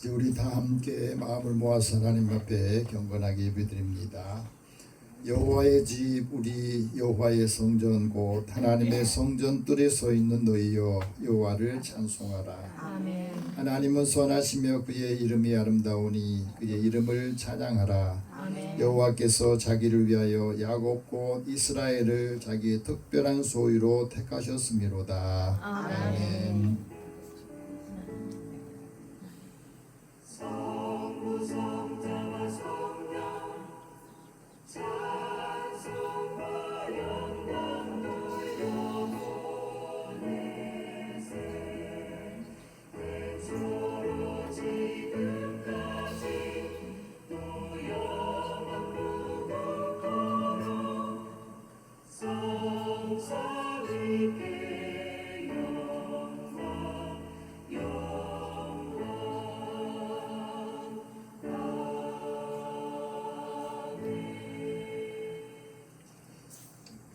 이제 우리 다 함께 마음을 모아서 하나님 앞에 경건하게 예배드립니다. 여호와의 집 우리 여호와의 성전 곧 하나님의 성전 뜰에 서 있는 너희여 여호와를 찬송하라. 아멘. 하나님은 선하시며 그의 이름이 아름다우니 그의 이름을 찬양하라. 아멘. 여호와께서 자기를 위하여 야곱 곧 이스라엘을 자기의 특별한 소유로 택하셨음이로다. 아멘.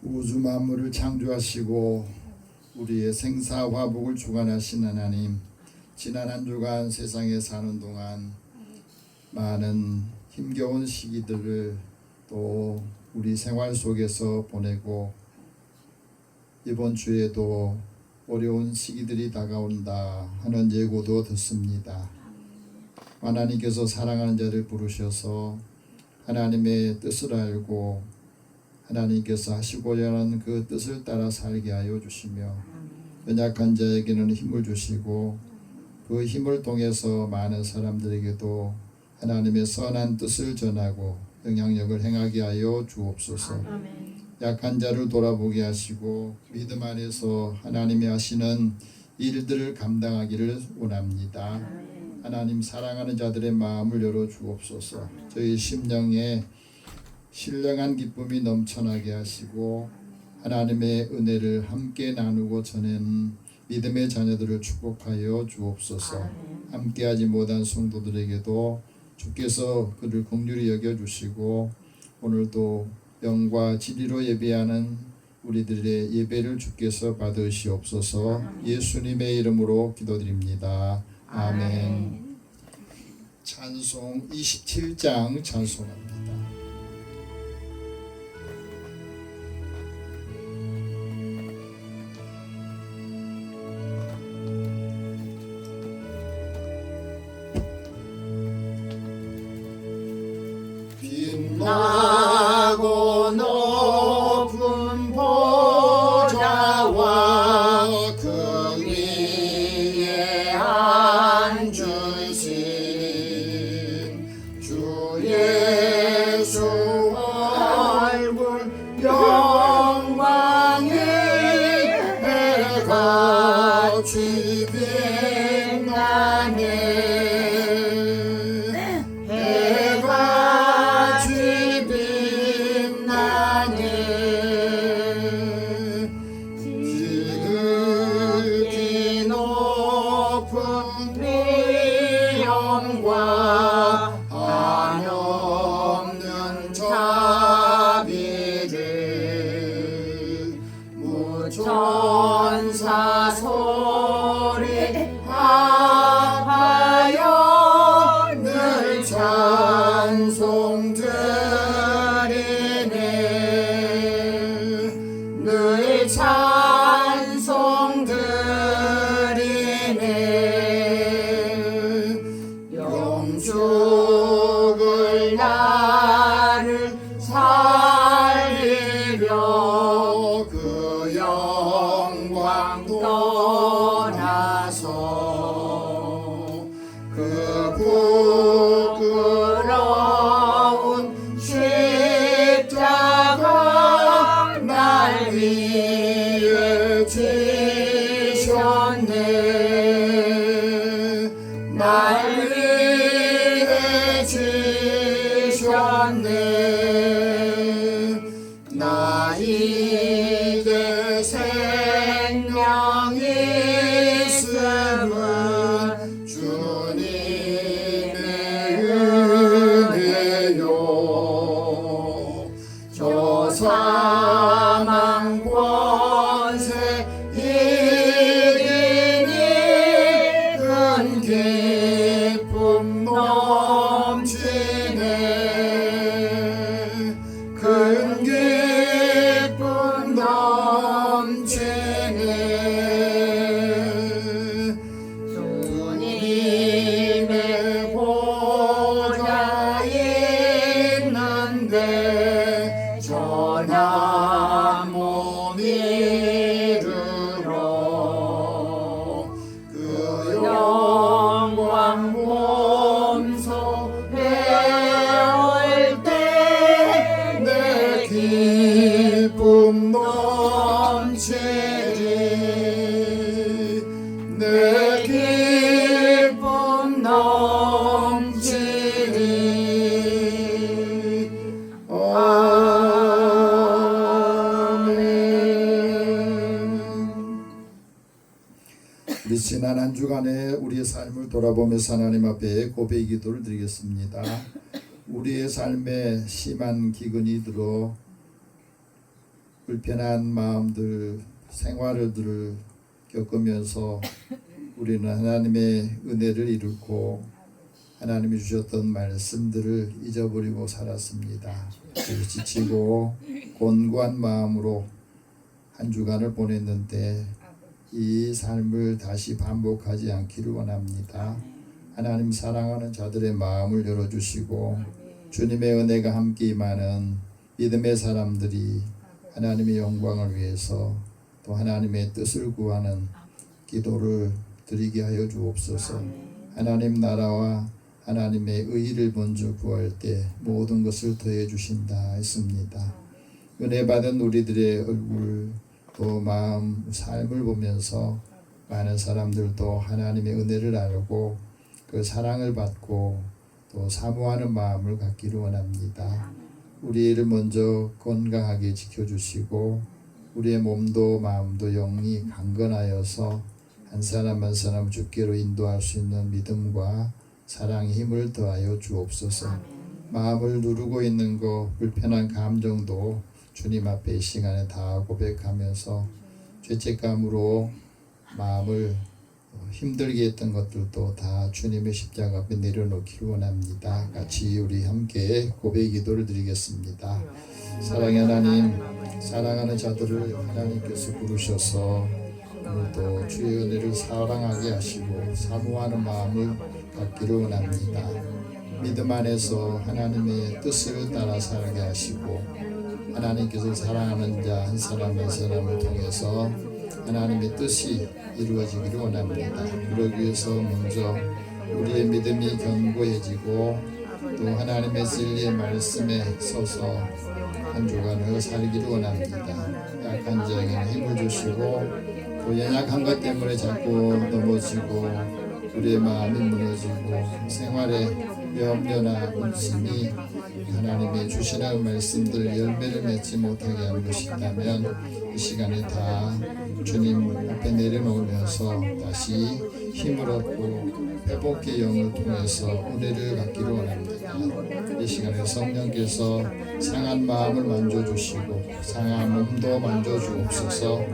우주 만물을 창조하시고 우리의 생사화복을 주관하신 하나님, 지난 한 주간 세상에 사는 동안 많은 힘겨운 시기들을 또 우리 생활 속에서 보내고 이번 주에도 어려운 시기들이 다가온다 하는 예고도 듣습니다. 하나님께서 사랑하는 자를 부르셔서 하나님의 뜻을 알고 하나님께서 하시고자 하는 그 뜻을 따라 살게 하여 주시며 연약한 자에게는 힘을 주시고 그 힘을 통해서 많은 사람들에게도 하나님의 선한 뜻을 전하고 영향력을 행하게 하여 주옵소서. 아멘. 약한 자를 돌아보게 하시고 믿음 안에서 하나님이 하시는 일들을 감당하기를 원합니다. 하나님 사랑하는 자들의 마음을 열어 주옵소서. 저희 심령에 신령한 기쁨이 넘쳐나게 하시고 하나님의 은혜를 함께 나누고 전하는 믿음의 자녀들을 축복하여 주옵소서. 함께하지 못한 성도들에게도 주께서 그를 긍휼히 여겨주시고 오늘도 영과 진리로 예배하는 우리들의 예배를 주께서 받으시옵소서. 예수님의 이름으로 기도드립니다. 아멘. 찬송 27장 찬송합니다. 빛나고 높은 보좌와 그 위에 앉으신 주 예수 얼굴 영광이 해같이 빛나네. 한없는 자비를 무천사 소리하여 늘 찬송 드리네. 늘 찬송 드리네. 영죽을 나를 살리려 그 영광 떠나서 그 부끄러운 십자가 날 위해 지셨네. 날 위해 지셨네. 나 이제 생명이 있음은 주님의 은혜요. 저 사망 권세 이기니 큰 기쁨 주간에 우리의 삶을 돌아보면서 하나님 앞에 고백 기도를 드리겠습니다. 우리의 삶에 심한 기근이 들어 불편한 마음들, 생활들을 겪으면서 우리는 하나님의 은혜를 잃고 하나님이 주셨던 말씀들을 잊어버리고 살았습니다. 그래서 지치고 곤고한 마음으로 한 주간을 보냈는데 이 삶을 다시 반복하지 않기를 원합니다. 하나님 사랑하는 자들의 마음을 열어주시고 주님의 은혜가 함께 임하는 믿음의 사람들이 하나님의 영광을 위해서 또 하나님의 뜻을 구하는 기도를 드리게 하여 주옵소서. 하나님 나라와 하나님의 의의를 먼저 구할 때 모든 것을 더해 주신다 했습니다. 은혜 받은 우리들의 얼굴 또 마음 삶을 보면서 많은 사람들도 하나님의 은혜를 알고 그 사랑을 받고 또 사모하는 마음을 갖기를 원합니다. 우리를 먼저 건강하게 지켜주시고 우리의 몸도 마음도 영이 강건하여서 한 사람 한 사람 주께로 인도할 수 있는 믿음과 사랑의 힘을 더하여 주옵소서. 마음을 누르고 있는 것 불편한 감정도 주님 앞에 이 시간에 다 고백하면서 죄책감으로 마음을 힘들게 했던 것들도 다 주님의 십자가 앞에 내려놓기를 원합니다. 같이 우리 함께 고백 기도를 드리겠습니다. 사랑의 하나님, 사랑하는 자들을 하나님께서 부르셔서 오늘도 주의 은혜를 사랑하게 하시고 사모하는 마음을 갖기를 원합니다. 믿음 안에서 하나님의 뜻을 따라 살게 하시고 하나님께서 사랑하는 자 한 사람 한 사람을 통해서 하나님의 뜻이 이루어지기를 원합니다. 그러기 위해서 먼저 우리의 믿음이 견고해지고 또 하나님의 진리의 말씀에 서서 한 주간을 살기를 원합니다. 약한 자에게는 힘을 주시고 또 연약한 것 때문에 자꾸 넘어지고 우리의 마음이 무너지고 생활에 염려나 근심이 하나님의 주시는 말씀들 열매를 맺지 못하게 하는 것이 있다면 이 시간에 다 주님 앞에 내려놓으면서 다시 힘을 얻고 회복의 영을 통해서 은혜를 갖기를 원합니다. 이 시간에 성령께서 상한 마음을 만져주시고 상한 몸도 만져주옵소서.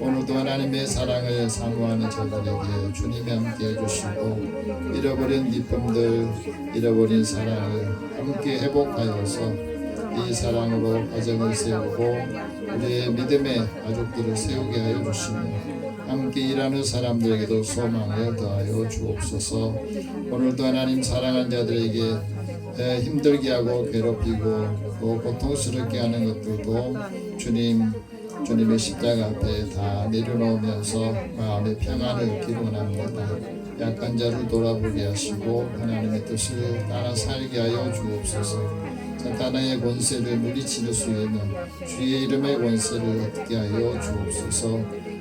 오늘도 하나님의 사랑을 사모하는 저들에게 주님이 함께 해주시고 잃어버린 기쁨들 잃어버린 사랑을 함께 회복하여서 이 사랑으로 가정을 세우고 우리의 믿음의 가족들을 세우게 하여 주시며 함께 일하는 사람들에게도 소망을 더하여 주옵소서. 오늘도 하나님 사랑하는 자들에게 힘들게 하고 괴롭히고 또 고통스럽게 하는 것들도 주님의 십자가 앞에 다 내려놓으면서 마음의 평안을 얻기를 원합니다. 약한 자를 돌아보게 하시고 하나님의 뜻을 따라 살게 하여 주옵소서. 사탄의 권세를 물리칠 수 있는 주의 이름의 권세를 얻게 하여 주옵소서.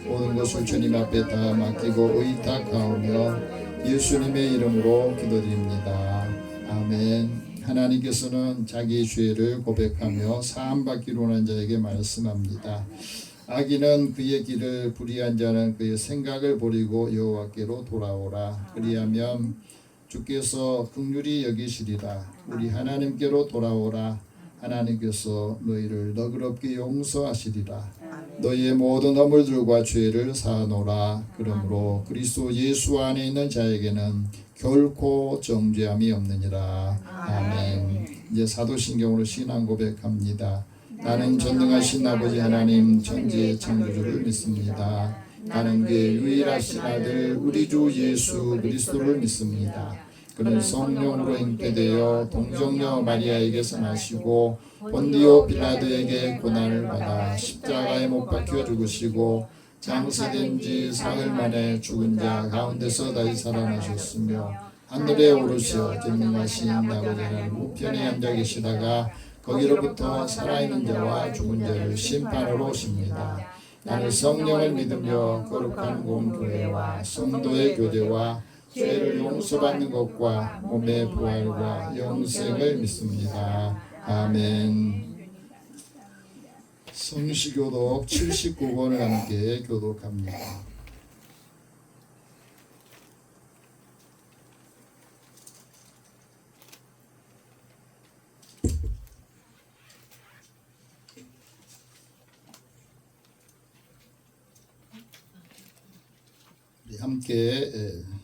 모든 것을 주님 앞에 다 맡기고 의탁하오며 예수님의 이름으로 기도드립니다. 아멘. 하나님께서는 자기의 죄를 고백하며 사함받기로 하는 자에게 말씀합니다. 악인은 그의 길을 불의한 자는 그의 생각을 버리고 여호와께로 돌아오라. 그리하면 주께서 긍휼히 여기시리라. 우리 하나님께로 돌아오라. 하나님께서 너희를 너그럽게 용서하시리라. 너희의 모든 허물들과 죄를 사하노라. 그러므로 그리스도 예수 안에 있는 자에게는 결코 정죄함이 없느니라. 아멘. 이제 사도신경으로 신앙 고백합니다. 나는 전능하신 아버지 하나님 천지의 창조주를 믿습니다. 나는 그의 유일하신 아들 우리 주 예수 그리스도를 믿습니다. 그는 성령으로 잉태되어 동정녀 마리아에게서 나시고 본디오 빌라도에게 고난을 받아 십자가에 못 박혀 죽으시고 장사된 지 사흘 만에 죽은 자 가운데서 다시 살아나셨으며 하늘에 오르셔 전능하신 아버지 하나님 우편에 앉아 계시다가 거기로부터 살아있는 자와 죽은 자를 심판하러 오십니다. 나는 성령을 믿으며 거룩한 공교회와 성도의 교제와 죄를 용서받는 것과 몸의 부활과 영생을 믿습니다. 아멘. 성시교독 79번을 함께 교독합니다. 함께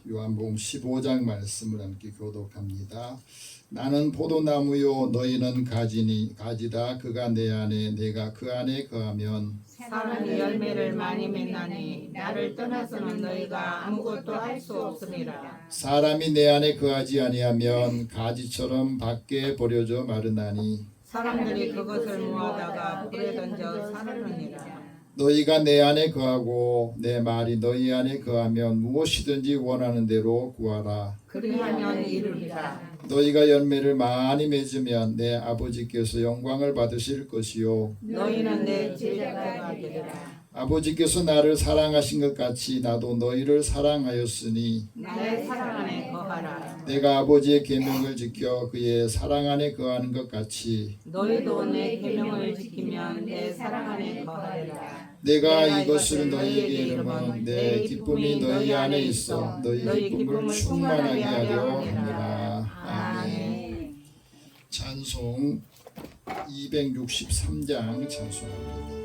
요한복음 15장 말씀을 함께 교독합니다. 나는 포도나무요 너희는 가지라. 그가 내 안에 내가 그 안에 거하면 사람이 열매를 많이 맺나니 나를 떠나서는 너희가 아무것도 할 수 없음이라. 사람이 내 안에 거하지 아니하면 가지처럼 밖에 버려져 마르나니 사람들이 그것을 모아다가 불에 던져 사르느니라. 너희가 내 안에 거하고 내 말이 너희 안에 거하면 무엇이든지 원하는 대로 구하라. 그리하면 이루리라. 너희가 열매를 많이 맺으면 내 아버지께서 영광을 받으실 것이요 너희는 내 제자가 되리라. 아버지께서 나를 사랑하신 것 같이 나도 너희를 사랑하였으니 나의 사랑 안에 거하라. 내가 아버지의 계명을 지켜 그의 사랑 안에 거하는 것 같이 너희도 내 계명을 지키면 내 사랑 안에 거하리라. 내가 이것을 너희에게 이르면 내 기쁨이 너희 안에 있어 너희 기쁨을 충만하게 하려 함이라. 아멘. 찬송 263장 찬송합니다.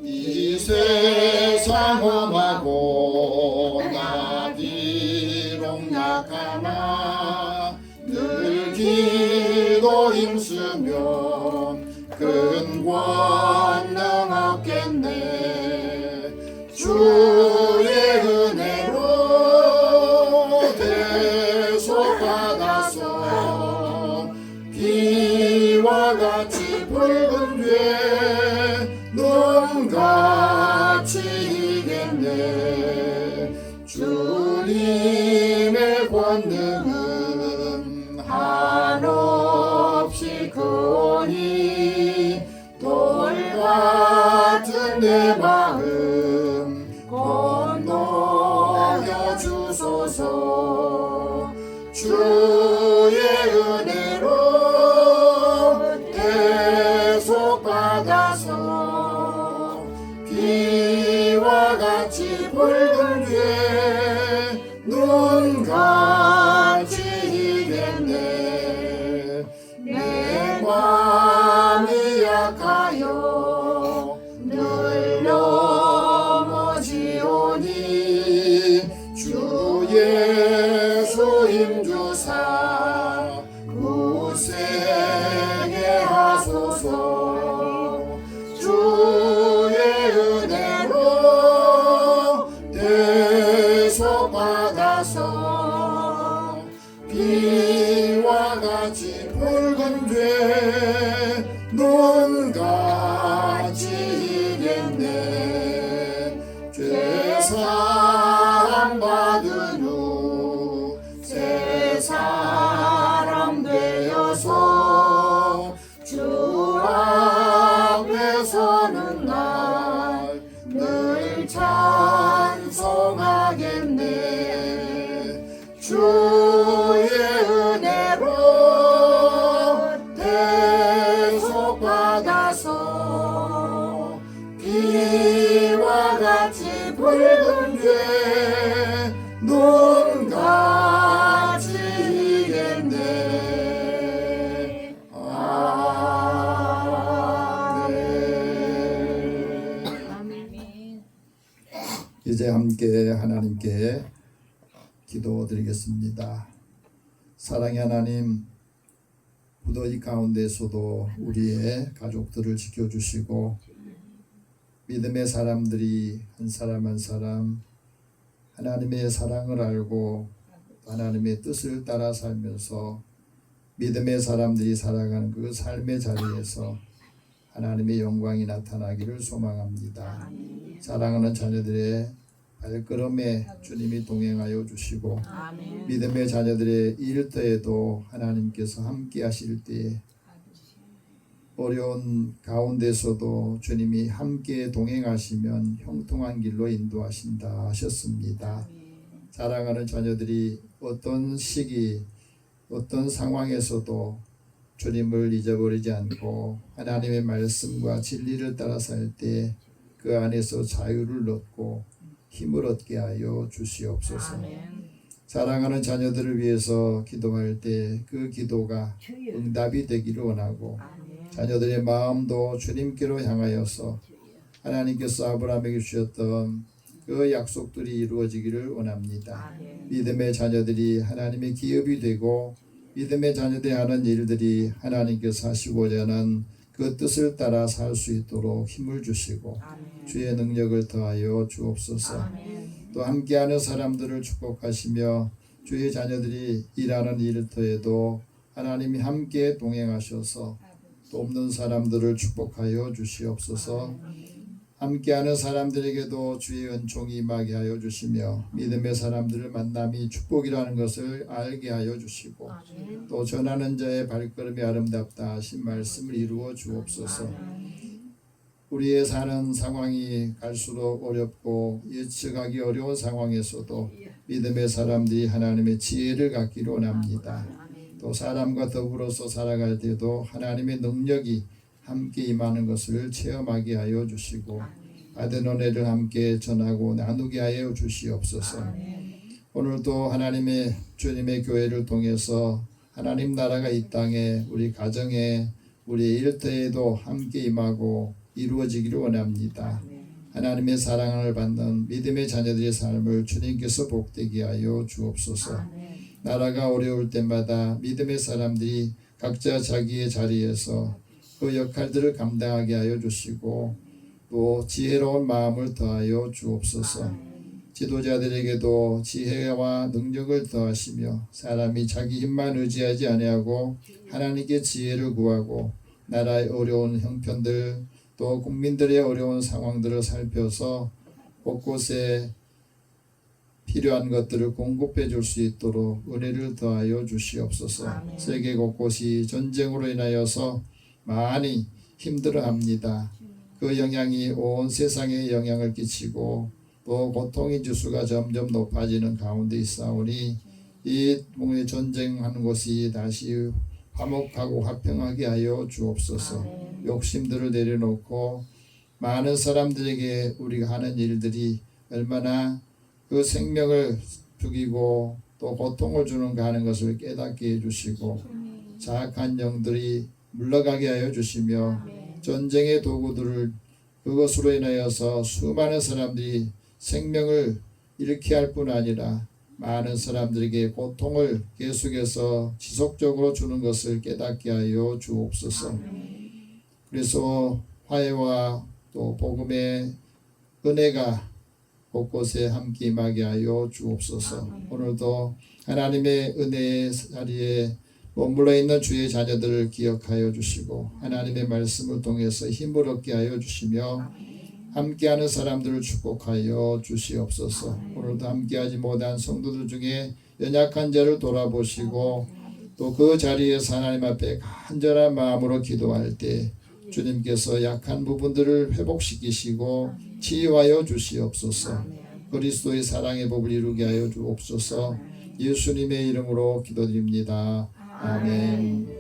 이 세상 험하고 나 비록 약하나 늘 기도 힘쓰며 큰 권능 얻겠네. 주의 은혜로 대속받아서 비와 같이 붉은 죄 눈같이 이겠네. 주님의 권능은 한없이 크오니 돌같은 내 마음 건너여 주소서. 주의 은혜로 대속받아서 비와 같이 붉은 죄 눈같이 이겠네. 내 마음이 약하여 늘 넘어지오니 주 예수 힘주사 굳세게 하소서. 주의 은혜로 대속받아서 비와 같이 붉은 죄 눈같이 이겠네. 죄사함 받은 후 새 사람 되어서 주 앞에 서는 날 늘 찬송하겠네. 주의 은혜로 대속받아서 비와 같이 붉은 죄 눈같이 이겠네. 아멘. 이제 함께 하나님께 기도드리겠습니다. 사랑의 하나님, 무더위 가운데서도 우리의 가족들을 지켜주시고 믿음의 사람들이 한 사람 한 사람 하나님의 사랑을 알고 하나님의 뜻을 따라 살면서 믿음의 사람들이 살아가는 그 삶의 자리에서 하나님의 영광이 나타나기를 소망합니다. 사랑하는 자녀들의 발걸음에 주님이 동행하여 주시고 아멘. 믿음의 자녀들의 일터에도 하나님께서 함께 하실 때에 어려운 가운데서도 주님이 함께 동행하시면 형통한 길로 인도하신다 하셨습니다. 사랑하는 자녀들이 어떤 시기 어떤 상황에서도 주님을 잊어버리지 않고 하나님의 말씀과 진리를 따라 살 때 그 안에서 자유를 얻고 힘을 얻게 하여 주시옵소서. 아멘. 사랑하는 자녀들을 위해서 기도할 때 그 기도가 응답이 되기를 원하고 아멘. 자녀들의 마음도 주님께로 향하여서 하나님께서 아브라함에게 주셨던 그 약속들이 이루어지기를 원합니다. 아멘. 믿음의 자녀들이 하나님의 기업이 되고 믿음의 자녀들이 하는 일들이 하나님께서 하시고자 하는 그 뜻을 따라 살 수 있도록 힘을 주시고 아멘. 주의 능력을 더하여 주옵소서. 아멘. 또 함께하는 사람들을 축복하시며 주의 자녀들이 일하는 일터에도 하나님이 함께 동행하셔서 또 없는 사람들을 축복하여 주시옵소서. 함께하는 사람들에게도 주의 은총이 임하게 하여 주시며 믿음의 사람들을 만남이 축복이라는 것을 알게 하여 주시고 아멘. 또 전하는 자의 발걸음이 아름답다 하신 말씀을 이루어 주옵소서. 우리의 사는 상황이 갈수록 어렵고 예측하기 어려운 상황에서도 믿음의 사람들이 하나님의 지혜를 갖기를 원합니다. 또 사람과 더불어서 살아갈 때도 하나님의 능력이 함께 임하는 것을 체험하게 하여 주시고 받은 은혜를 함께 전하고 나누게 하여 주시옵소서. 오늘도 하나님의 주님의 교회를 통해서 하나님 나라가 이 땅에 우리 가정에 우리 일터에도 함께 임하고 이루어지기를 원합니다. 하나님의 사랑을 받는 믿음의 자녀들의 삶을 주님께서 복되게 하여 주옵소서. 나라가 어려울 때마다 믿음의 사람들이 각자 자기의 자리에서 그 역할들을 감당하게 하여 주시고 또 지혜로운 마음을 더하여 주옵소서. 지도자들에게도 지혜와 능력을 더하시며 사람이 자기 힘만 의지하지 아니하고 하나님께 지혜를 구하고 나라의 어려운 형편들 또 국민들의 어려운 상황들을 살펴서 곳곳에 필요한 것들을 공급해 줄 수 있도록 은혜를 더하여 주시옵소서. 아멘. 세계 곳곳이 전쟁으로 인하여서 많이 힘들어합니다. 그 영향이 온 세상에 영향을 끼치고 또 고통의 지수가 점점 높아지는 가운데 있사오니 이 전쟁하는 곳이 다시 화목하고 화평하게 하여 주옵소서. 욕심들을 내려놓고 많은 사람들에게 우리가 하는 일들이 얼마나 그 생명을 죽이고 또 고통을 주는가 하는 것을 깨닫게 해주시고 자악한 영들이 물러가게 하여 주시며 전쟁의 도구들을 그것으로 인하여서 수많은 사람들이 생명을 잃게 할 뿐 아니라 많은 사람들에게 고통을 계속해서 지속적으로 주는 것을 깨닫게 하여 주옵소서. 그래서 화해와 또 복음의 은혜가 곳곳에 함께 임하게 하여 주옵소서. 오늘도 하나님의 은혜의 자리에 머물러 있는 주의 자녀들을 기억하여 주시고 하나님의 말씀을 통해서 힘을 얻게 하여 주시며 함께하는 사람들을 축복하여 주시옵소서. 오늘도 함께하지 못한 성도들 중에 연약한 자를 돌아보시고 또 그 자리에서 하나님 앞에 간절한 마음으로 기도할 때 주님께서 약한 부분들을 회복시키시고 치유하여 주시옵소서. 그리스도의 사랑의 법을 이루게 하여 주옵소서. 예수님의 이름으로 기도드립니다. 아멘.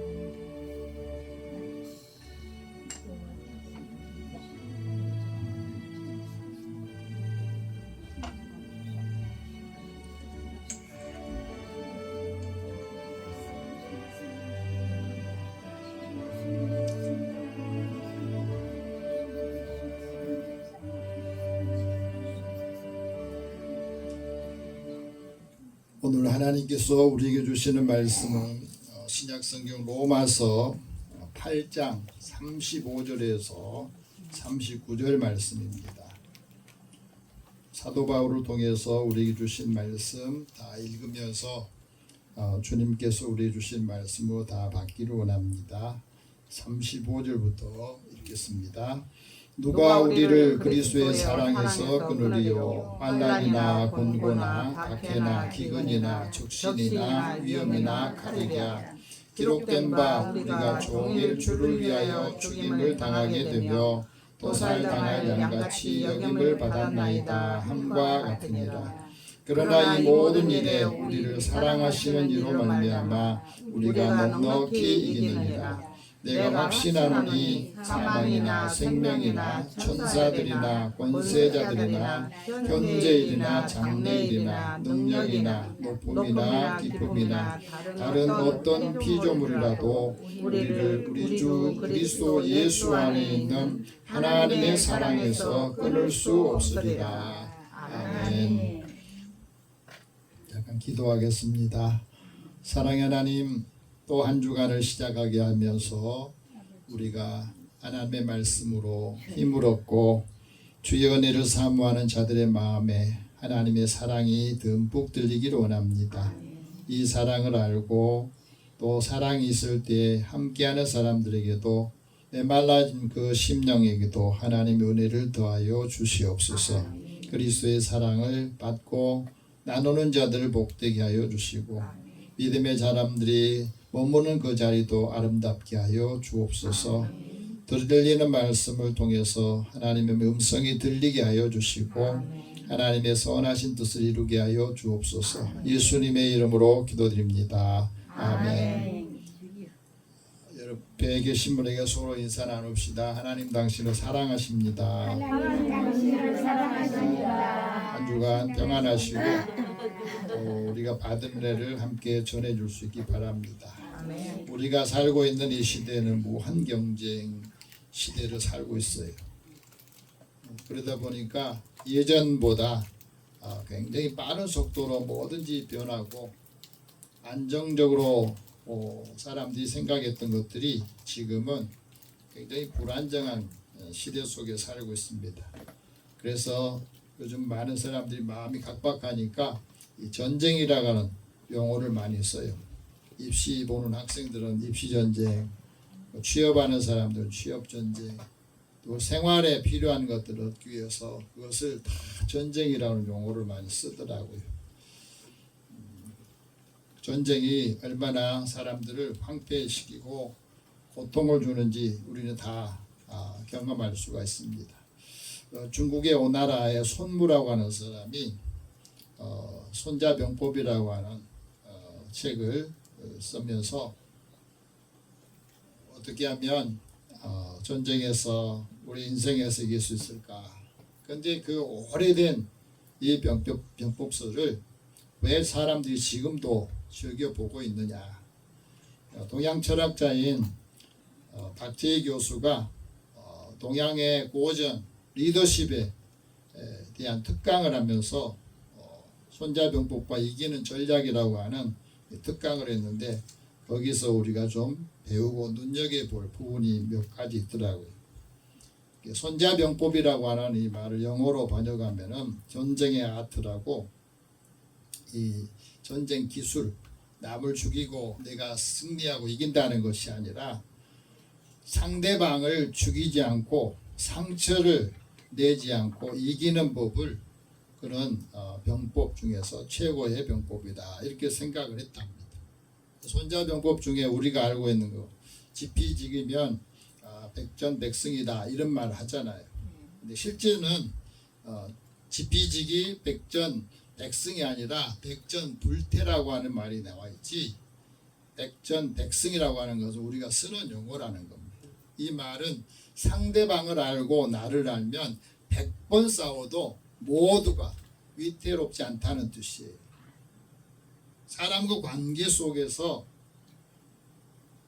오늘 하나님께서 우리에게 주시는 말씀은 신약성경 로마서 8장 35절에서 39절 말씀입니다. 사도 바울을 통해서 우리에게 주신 말씀 다 읽으면서 주님께서 우리에게 주신 말씀으로 다 받기를 원합니다. 35절부터 읽겠습니다. 누가 우리를 그리스도의 사랑에서 끊으리요? 환난이나 곤고나 박해나 기근이나 적신이나 위험이나 칼이랴. 기록된 바 우리가 종일 주를 위하여 죽임을 당하게 되며 도살당할 양같이 여김을 받았나이다 함과 같으니라. 그러나 이 모든 일에 우리를 사랑하시는 이로 말미암아 우리가 넉넉히 이기느니라. 내가 확신하노니 사망이나 생명이나 천사들이나 권세자들이나 현재일이나 장래일이나 능력이나 높음이나 기쁨이나 다른 어떤 피조물이라도 우리를 우리 주 그리스도 예수 안에 있는 하나님의 사랑에서 끊을 수 없으리라. 아멘. 잠깐 기도하겠습니다. 사랑의 하나님, 또 한 주간을 시작하게 하면서 우리가 하나님의 말씀으로 힘을 얻고 주의 은혜를 사모하는 자들의 마음에 하나님의 사랑이 듬뿍 들리기를 원합니다. 이 사랑을 알고 또 사랑이 있을 때 함께하는 사람들에게도 메말라진 그 심령에게도 하나님의 은혜를 더하여 주시옵소서. 그리스도의 사랑을 받고 나누는 자들을 복되게 하여 주시고 믿음의 사람들이 머무는 그 자리도 아름답게 하여 주옵소서. 들리는 말씀을 통해서 하나님의 음성이 들리게 하여 주시고 하나님의 선하신 뜻을 이루게 하여 주옵소서. 예수님의 이름으로 기도드립니다. 아멘. 여러분 배에 계신 분에게 서로 인사 나눕시다. 하나님 당신을 사랑하십니다. 하나님 당신을 사랑하십니다. 한 주간 평안하시고 우리가 받은 은혜를 함께 전해줄 수 있기 바랍니다. 아멘. 우리가 살고 있는 이 시대는 무한 경쟁 시대를 살고 있어요. 그러다 보니까 예전보다 굉장히 빠른 속도로 뭐든지 변하고 안정적으로 사람들이 생각했던 것들이 지금은 굉장히 불안정한 시대 속에 살고 있습니다. 그래서 요즘 많은 사람들이 마음이 각박하니까 이 전쟁이라고 하는 용어를 많이 써요. 입시 보는 학생들은 입시 전쟁, 취업하는 사람들은 취업 전쟁, 또 생활에 필요한 것들을 얻기 위해서 그것을 다 전쟁이라는 용어를 많이 쓰더라고요. 전쟁이 얼마나 사람들을 황폐시키고 고통을 주는지 우리는 다 경험할 수가 있습니다. 중국의 오나라의 손무라고 하는 사람이 손자병법이라고 하는 책을 쓰면서 어떻게 하면 전쟁에서 우리 인생에서 이길 수 있을까? 근데 그 오래된 이 병법서를 왜 사람들이 지금도 즐겨보고 있느냐? 동양 철학자인 박재희 교수가 동양의 고전 리더십에 대한 특강을 하면서 손자병법과 이기는 전략이라고 하는 특강을 했는데 거기서 우리가 좀 배우고 눈여겨볼 부분이 몇 가지 있더라고요. 손자병법이라고 하는 이 말을 영어로 번역하면은 전쟁의 아트라고, 이 전쟁 기술, 남을 죽이고 내가 승리하고 이긴다는 것이 아니라 상대방을 죽이지 않고 상처를 내지 않고 이기는 법을, 그런 병법 중에서 최고의 병법이다 이렇게 생각을 했답니다. 손자병법 중에 우리가 알고 있는 거, 지피지기면 백전백승이다 이런 말 하잖아요. 근데 실제는 지피지기 백전백승이 아니라 백전불태라고 하는 말이 나와 있지, 백전백승이라고 하는 것은 우리가 쓰는 용어라는 겁니다. 이 말은 상대방을 알고 나를 알면 100번 싸워도 모두가 위태롭지 않다는 뜻이에요. 사람과 관계 속에서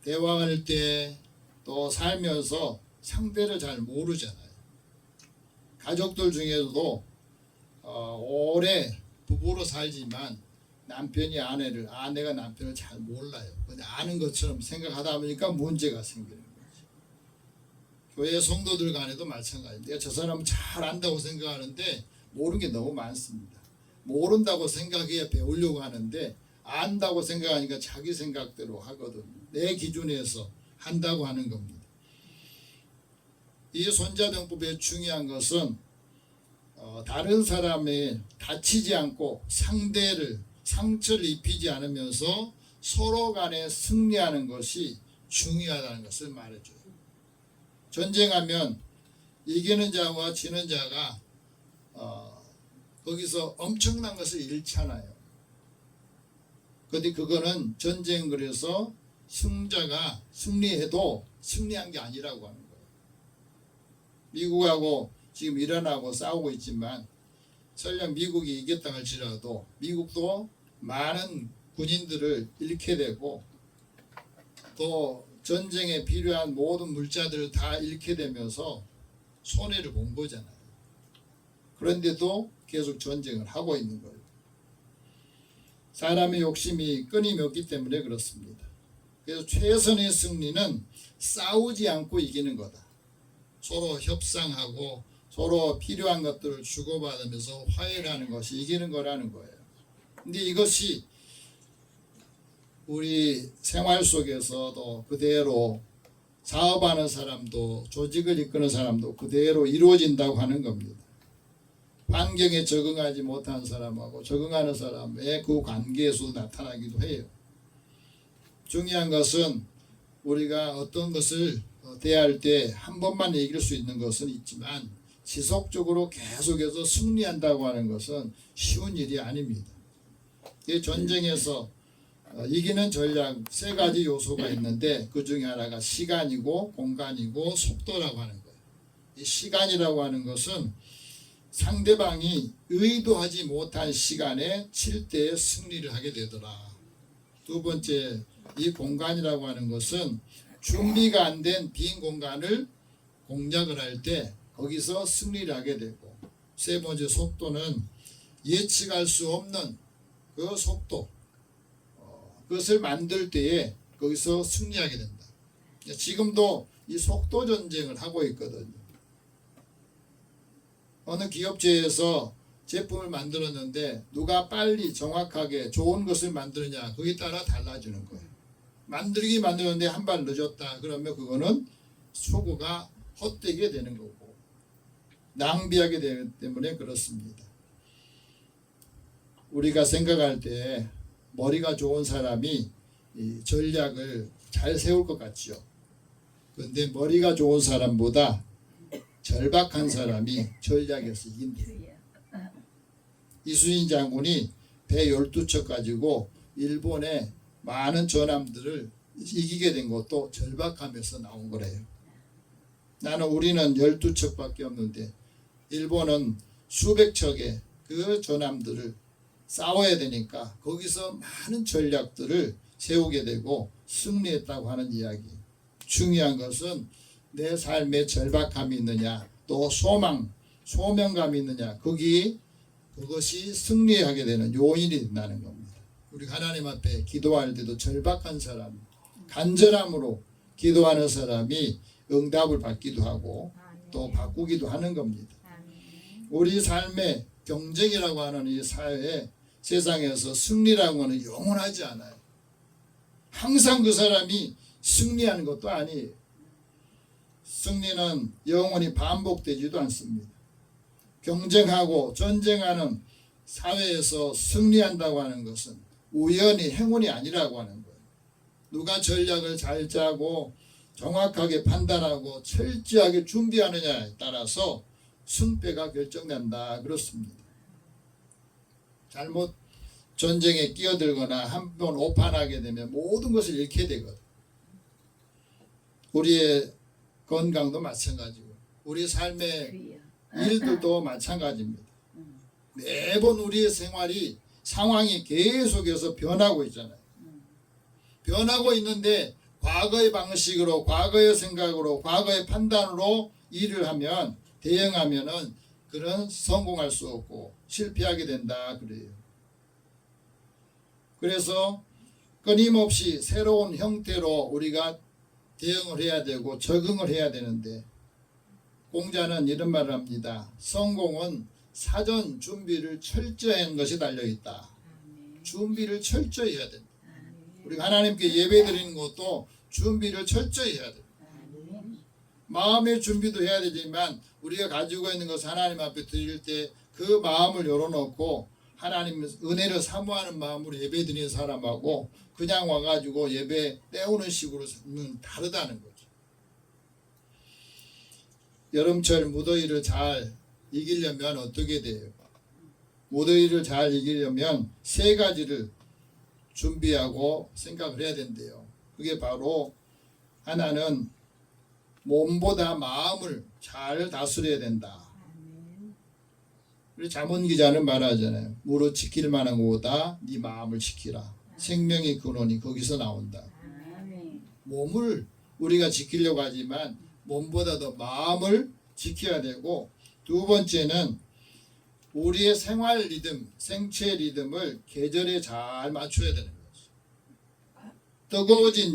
대화할 때 또 살면서 상대를 잘 모르잖아요. 가족들 중에서도 오래 부부로 살지만 남편이 아내가 남편을 잘 몰라요. 근데 아는 것처럼 생각하다 보니까 문제가 생기는 거죠. 교회 성도들 간에도 마찬가지인데 저 사람은 잘 안다고 생각하는데 모르는 게 너무 많습니다. 모른다고 생각해야 배우려고 하는데 안다고 생각하니까 자기 생각대로 하거든요. 내 기준에서 한다고 하는 겁니다. 이 손자병법의 중요한 것은 다른 사람이 다치지 않고 상처를 입히지 않으면서 서로 간에 승리하는 것이 중요하다는 것을 말해줘요. 전쟁하면 이기는 자와 지는 자가 거기서 엄청난 것을 잃잖아요. 근데 그거는 전쟁, 그래서 승자가 승리해도 승리한 게 아니라고 하는 거예요. 미국하고 지금 이란하고 싸우고 있지만 설령 미국이 이겼다 할지라도 미국도 많은 군인들을 잃게 되고 또 전쟁에 필요한 모든 물자들을 다 잃게 되면서 손해를 본 거잖아요. 그런데도 계속 전쟁을 하고 있는 거예요. 사람의 욕심이 끊임이 없기 때문에 그렇습니다. 그래서 최선의 승리는 싸우지 않고 이기는 거다. 서로 협상하고 서로 필요한 것들을 주고받으면서 화해를 하는 것이 이기는 거라는 거예요. 근데 이것이 우리 생활 속에서도 그대로 사업하는 사람도 조직을 이끄는 사람도 그대로 이루어진다고 하는 겁니다. 환경에 적응하지 못한 사람하고 적응하는 사람의 그 관계에서 나타나기도 해요. 중요한 것은 우리가 어떤 것을 대할 때 한 번만 이길 수 있는 것은 있지만 지속적으로 계속해서 승리한다고 하는 것은 쉬운 일이 아닙니다. 이 전쟁에서 이기는 전략 세 가지 요소가 있는데 그 중에 하나가 시간이고 공간이고 속도라고 하는 거예요. 이 시간이라고 하는 것은 상대방이 의도하지 못한 시간에 칠 때 승리를 하게 되더라. 두 번째, 이 공간이라고 하는 것은 준비가 안 된 빈 공간을 공략을 할 때 거기서 승리를 하게 되고, 세 번째 속도는 예측할 수 없는 그 속도, 그것을 만들 때에 거기서 승리하게 된다. 지금도 이 속도 전쟁을 하고 있거든요. 어느 기업체에서 제품을 만들었는데 누가 빨리 정확하게 좋은 것을 만드느냐 거기에 따라 달라지는 거예요. 만들었는데 한 발 늦었다 그러면 그거는 수고가 헛되게 되는 거고 낭비하게 되기 때문에 그렇습니다. 우리가 생각할 때 머리가 좋은 사람이 이 전략을 잘 세울 것 같죠. 그런데 머리가 좋은 사람보다 절박한 사람이 전략에서 이긴대요. 이순신 장군이 배 12척 가지고 일본의 많은 전함들을 이기게 된 것도 절박함에서 나온 거래요. 우리는 12척밖에 없는데 일본은 수백 척의 그 전함들을 싸워야 되니까 거기서 많은 전략들을 세우게 되고 승리했다고 하는 이야기. 중요한 것은 내 삶에 절박함이 있느냐 또 소명감이 있느냐 그것이 승리하게 되는 요인이 된다는 겁니다. 우리 하나님 앞에 기도할 때도 절박한 사람, 간절함으로 기도하는 사람이 응답을 받기도 하고 또 바꾸기도 하는 겁니다. 우리 삶의 경쟁이라고 하는 이 사회에 세상에서 승리라고 하는 영원하지 않아요. 항상 그 사람이 승리하는 것도 아니에요. 승리는 영원히 반복되지도 않습니다. 경쟁하고 전쟁하는 사회에서 승리한다고 하는 것은 우연히 행운이 아니라고 하는 거예요. 누가 전략을 잘 짜고 정확하게 판단하고 철저하게 준비하느냐에 따라서 승패가 결정된다 그렇습니다. 잘못 전쟁에 끼어들거나 한번 오판하게 되면 모든 것을 잃게 되거든. 우리의 건강도 마찬가지고 우리 삶의 일들도 마찬가지입니다. 매번 우리의 생활이 상황이 계속해서 변하고 있잖아요. 변하고 있는데 과거의 방식으로 과거의 생각으로 과거의 판단으로 일을 하면 대응하면은 그런 성공할 수 없고 실패하게 된다 그래요. 그래서 끊임없이 새로운 형태로 우리가 대응을 해야 되고 적응을 해야 되는데 공자는 이런 말을 합니다. 성공은 사전 준비를 철저히 한 것이 달려있다. 준비를 철저히 해야 된다. 우리가 하나님께 예배 드리는 것도 준비를 철저히 해야 된다. 마음의 준비도 해야 되지만 우리가 가지고 있는 것을 하나님 앞에 드릴 때 그 마음을 열어놓고 하나님 은혜를 사모하는 마음으로 예배 드리는 사람하고 그냥 와가지고 예배 때우는 식으로는 다르다는 거죠. 여름철 무더위를 잘 이기려면 어떻게 돼요? 무더위를 잘 이기려면 세 가지를 준비하고 생각을 해야 된대요. 그게 바로 하나는 몸보다 마음을 잘 다스려야 된다. 우리 잠언 기자는 말하잖아요. 무릇 지킬 만한 거보다 네 마음을 지키라. 생명의 근원이 거기서 나온다. 몸을 우리가 지키려고 하지만 몸보다 더 마음을 지켜야 되고, 두 번째는 우리의 생활 리듬, 생체 리듬을 계절에 잘 맞춰야 되는 거죠. 뜨거워진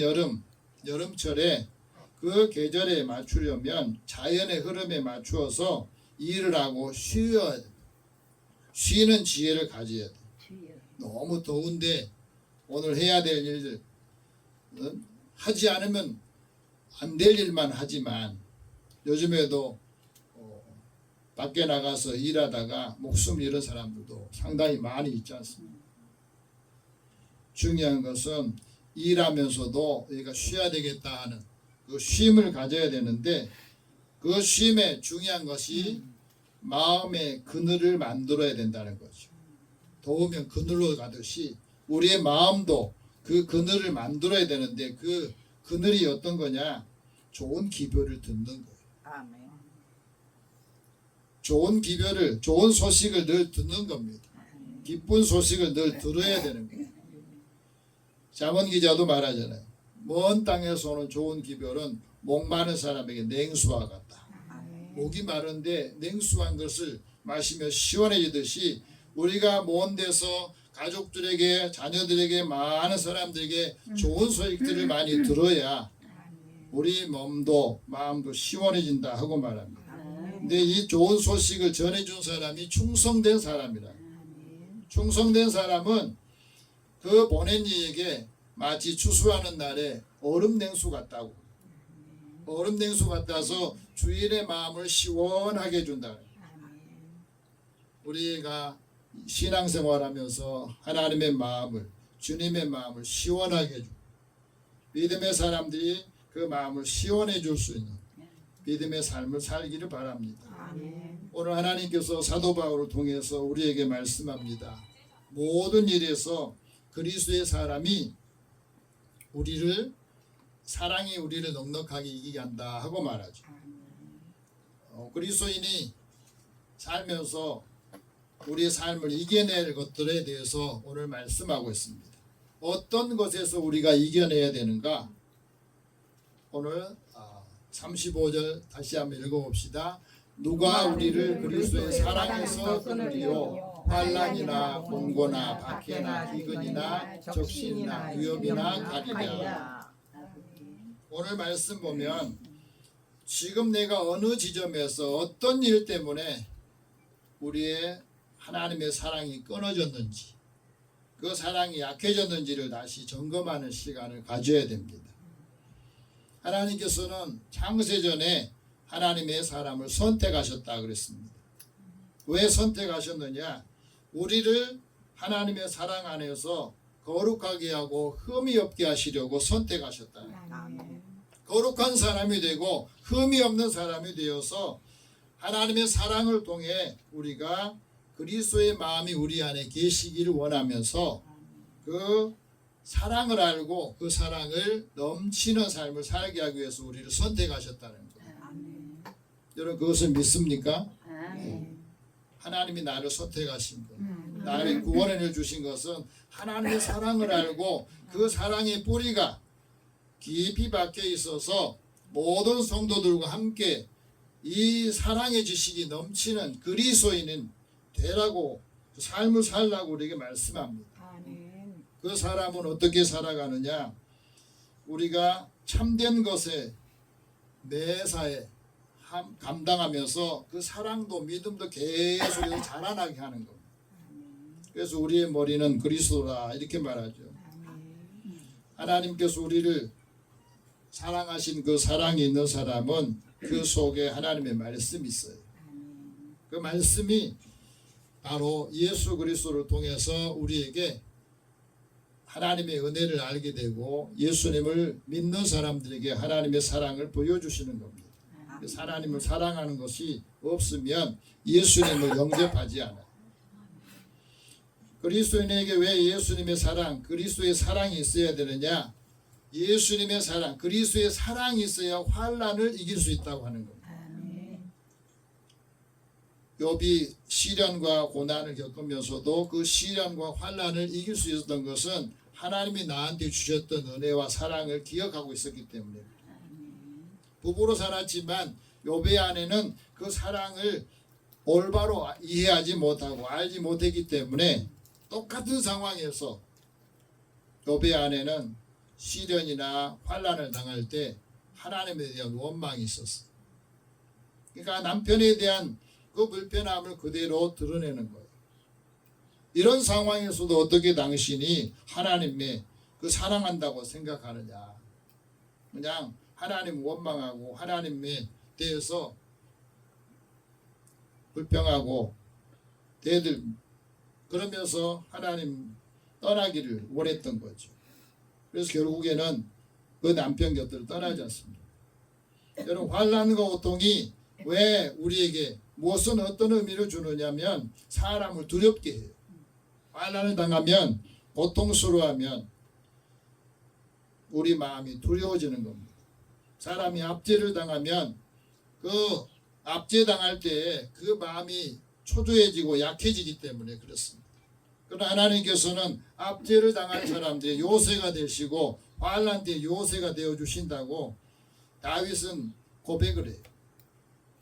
여름철에 그 계절에 맞추려면 자연의 흐름에 맞추어서 일을 하고 쉬어야 돼. 쉬는 지혜를 가져야 돼. 너무 더운데 오늘 해야 될 일들 하지 않으면 안 될 일만 하지만, 요즘에도 밖에 나가서 일하다가 목숨 잃은 사람들도 상당히 많이 있지 않습니까? 중요한 것은 일하면서도 우리가 쉬어야 되겠다 하는 그 쉼을 가져야 되는데, 그 쉼에 중요한 것이 마음의 그늘을 만들어야 된다는 거죠. 더우면 그늘로 가듯이 우리의 마음도 그 그늘을 만들어야 되는데, 그 그늘이 어떤 거냐? 좋은 기별을 듣는 거예요. 아멘. 좋은 기별을, 좋은 소식을 늘 듣는 겁니다. 기쁜 소식을 늘 들어야 되는 거예요. 잠언 기자도 말하잖아요. 먼 땅에서 오는 좋은 기별은 목 마른 사람에게 냉수와 같다. 목이 마른데 냉수한 것을 마시며 시원해지듯이, 우리가 먼 데서 가족들에게, 자녀들에게, 많은 사람들에게 좋은 소식들을 많이 들어야 우리 몸도 마음도 시원해진다 하고 말합니다. 근데 이 좋은 소식을 전해준 사람이 충성된 사람이라. 충성된 사람은 그 보낸 이에게 마치 추수하는 날에 얼음 냉수 같다고. 얼음 냉수 같아서 주인의 마음을 시원하게 해준다. 우리가 신앙생활하면서 하나님의 마음을, 주님의 마음을 시원하게 해주고, 믿음의 사람들이 그 마음을 시원해 줄 수 있는 믿음의 삶을 살기를 바랍니다. 오늘 하나님께서 사도 바울을 통해서 우리에게 말씀합니다. 모든 일에서 그리스도의 사람이 사랑이 우리를 넉넉하게 이기게 한다 하고 말하죠. 그리스도인이 살면서 우리의 삶을 이겨낼 것들에 대해서 오늘 말씀하고 있습니다. 어떤 것에서 우리가 이겨내야 되는가? 오늘 35절 다시 한번 읽어봅시다. 누가 우리를 그리스도의 사랑에서 끊으리요? 환난이나 공고나 박해나 기근이나 적신이나 위협이나 가리랴. 오늘 말씀 보면 지금 내가 어느 지점에서 어떤 일 때문에 우리의 하나님의 사랑이 끊어졌는지, 그 사랑이 약해졌는지를 다시 점검하는 시간을 가져야 됩니다. 하나님께서는 창세전에 하나님의 사람을 선택하셨다 그랬습니다. 왜 선택하셨느냐? 우리를 하나님의 사랑 안에서 거룩하게 하고 흠이 없게 하시려고 선택하셨다. 거룩한 사람이 되고 흠이 없는 사람이 되어서 하나님의 사랑을 통해 우리가 그리스도의 마음이 우리 안에 계시기를 원하면서 그 사랑을 알고 그 사랑을 넘치는 삶을 살게 하기 위해서 우리를 선택하셨다는 거예요. 여러분 그것을 믿습니까? 하나님이 나를 선택하신 것, 나를 구원해 주신 것은 하나님의 사랑을 알고 그 사랑의 뿌리가 깊이 박혀 있어서 모든 성도들과 함께 이 사랑의 지식이 넘치는 그리스도인은 되라고, 삶을 살라고 우리에게 말씀합니다. 그 사람은 어떻게 살아가느냐? 우리가 참된 것에 매사에 감당하면서 그 사랑도 믿음도 계속 자라나게 하는 겁니다. 그래서 우리의 머리는 그리스도라 이렇게 말하죠. 하나님께서 우리를 사랑하신 그 사랑이 있는 사람은 그 속에 하나님의 말씀이 있어요. 그 말씀이 바로 예수 그리스도를 통해서 우리에게 하나님의 은혜를 알게 되고 예수님을 믿는 사람들에게 하나님의 사랑을 보여주시는 겁니다. 하나님을 사랑하는 것이 없으면 예수님을 영접하지 않아요. 그리스도인에게 왜 예수님의 사랑, 그리스도의 사랑이 있어야 되느냐? 예수님의 사랑, 그리스도의 사랑이 있어야 환난을 이길 수 있다고 하는 겁니다. 욥이 시련과 고난을 겪으면서도 그 시련과 환난을 이길 수 있었던 것은 하나님이 나한테 주셨던 은혜와 사랑을 기억하고 있었기 때문에 부부로 살았지만 욥의 아내는 그 사랑을 올바로 이해하지 못하고 알지 못했기 때문에 똑같은 상황에서 욥의 아내는 시련이나 환난을 당할 때 하나님에 대한 원망이 있었어. 그러니까 남편에 대한 그 불편함을 그대로 드러내는 거예요. 이런 상황에서도 어떻게 당신이 하나님의 그 사랑한다고 생각하느냐. 그냥 하나님 원망하고 하나님에 대해서 불평하고 대들 그러면서 하나님 떠나기를 원했던 거죠. 그래서 결국에는 그 남편 곁을 떠나지 않습니다. 여러분, 환난과 고통이 왜 우리에게 무엇은 어떤 의미를 주느냐면 사람을 두렵게 해요. 환난을 당하면 고통스러워하면 우리 마음이 두려워지는 겁니다. 사람이 압제를 당하면 그 압제당할 때 그 마음이 초조해지고 약해지기 때문에 그렇습니다. 그러나 하나님께서는 압제를 당한 사람들의 요새가 되시고 환난 때 요새가 되어 주신다고 다윗은 고백을 해요.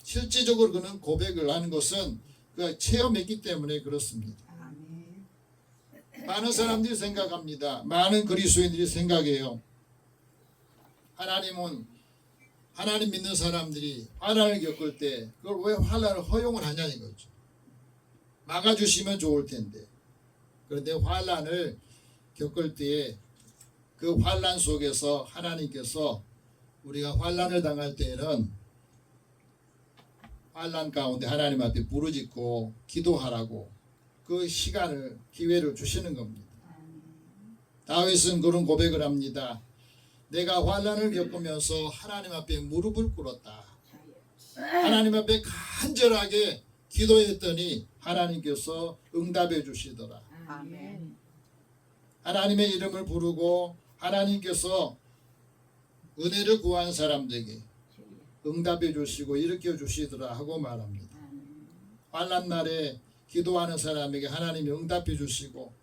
실질적으로 그는 고백을 하는 것은 그 체험했기 때문에 그렇습니다. 많은 사람들이 생각합니다. 많은 그리스도인들이 생각해요. 하나님 믿는 사람들이 환난을 겪을 때 그걸 왜 환난을 허용을 하냐는 거죠. 막아주시면 좋을 텐데. 그런데 환난을 겪을 때에 그 환난 속에서 하나님께서 우리가 환난을 당할 때에는 환난 가운데 하나님 앞에 부르짖고 기도하라고 그 시간을 기회를 주시는 겁니다. 다윗은 그런 고백을 합니다. 내가 환난을 겪으면서 하나님 앞에 무릎을 꿇었다. 하나님 앞에 간절하게 기도했더니 하나님께서 응답해 주시더라. 아멘. 하나님의 이름을 부르고 하나님께서 은혜를 구한 사람들에게 응답해 주시고 일으켜 주시더라 하고 말합니다. 환난 날에 기도하는 사람에게 하나님이 응답해 주시고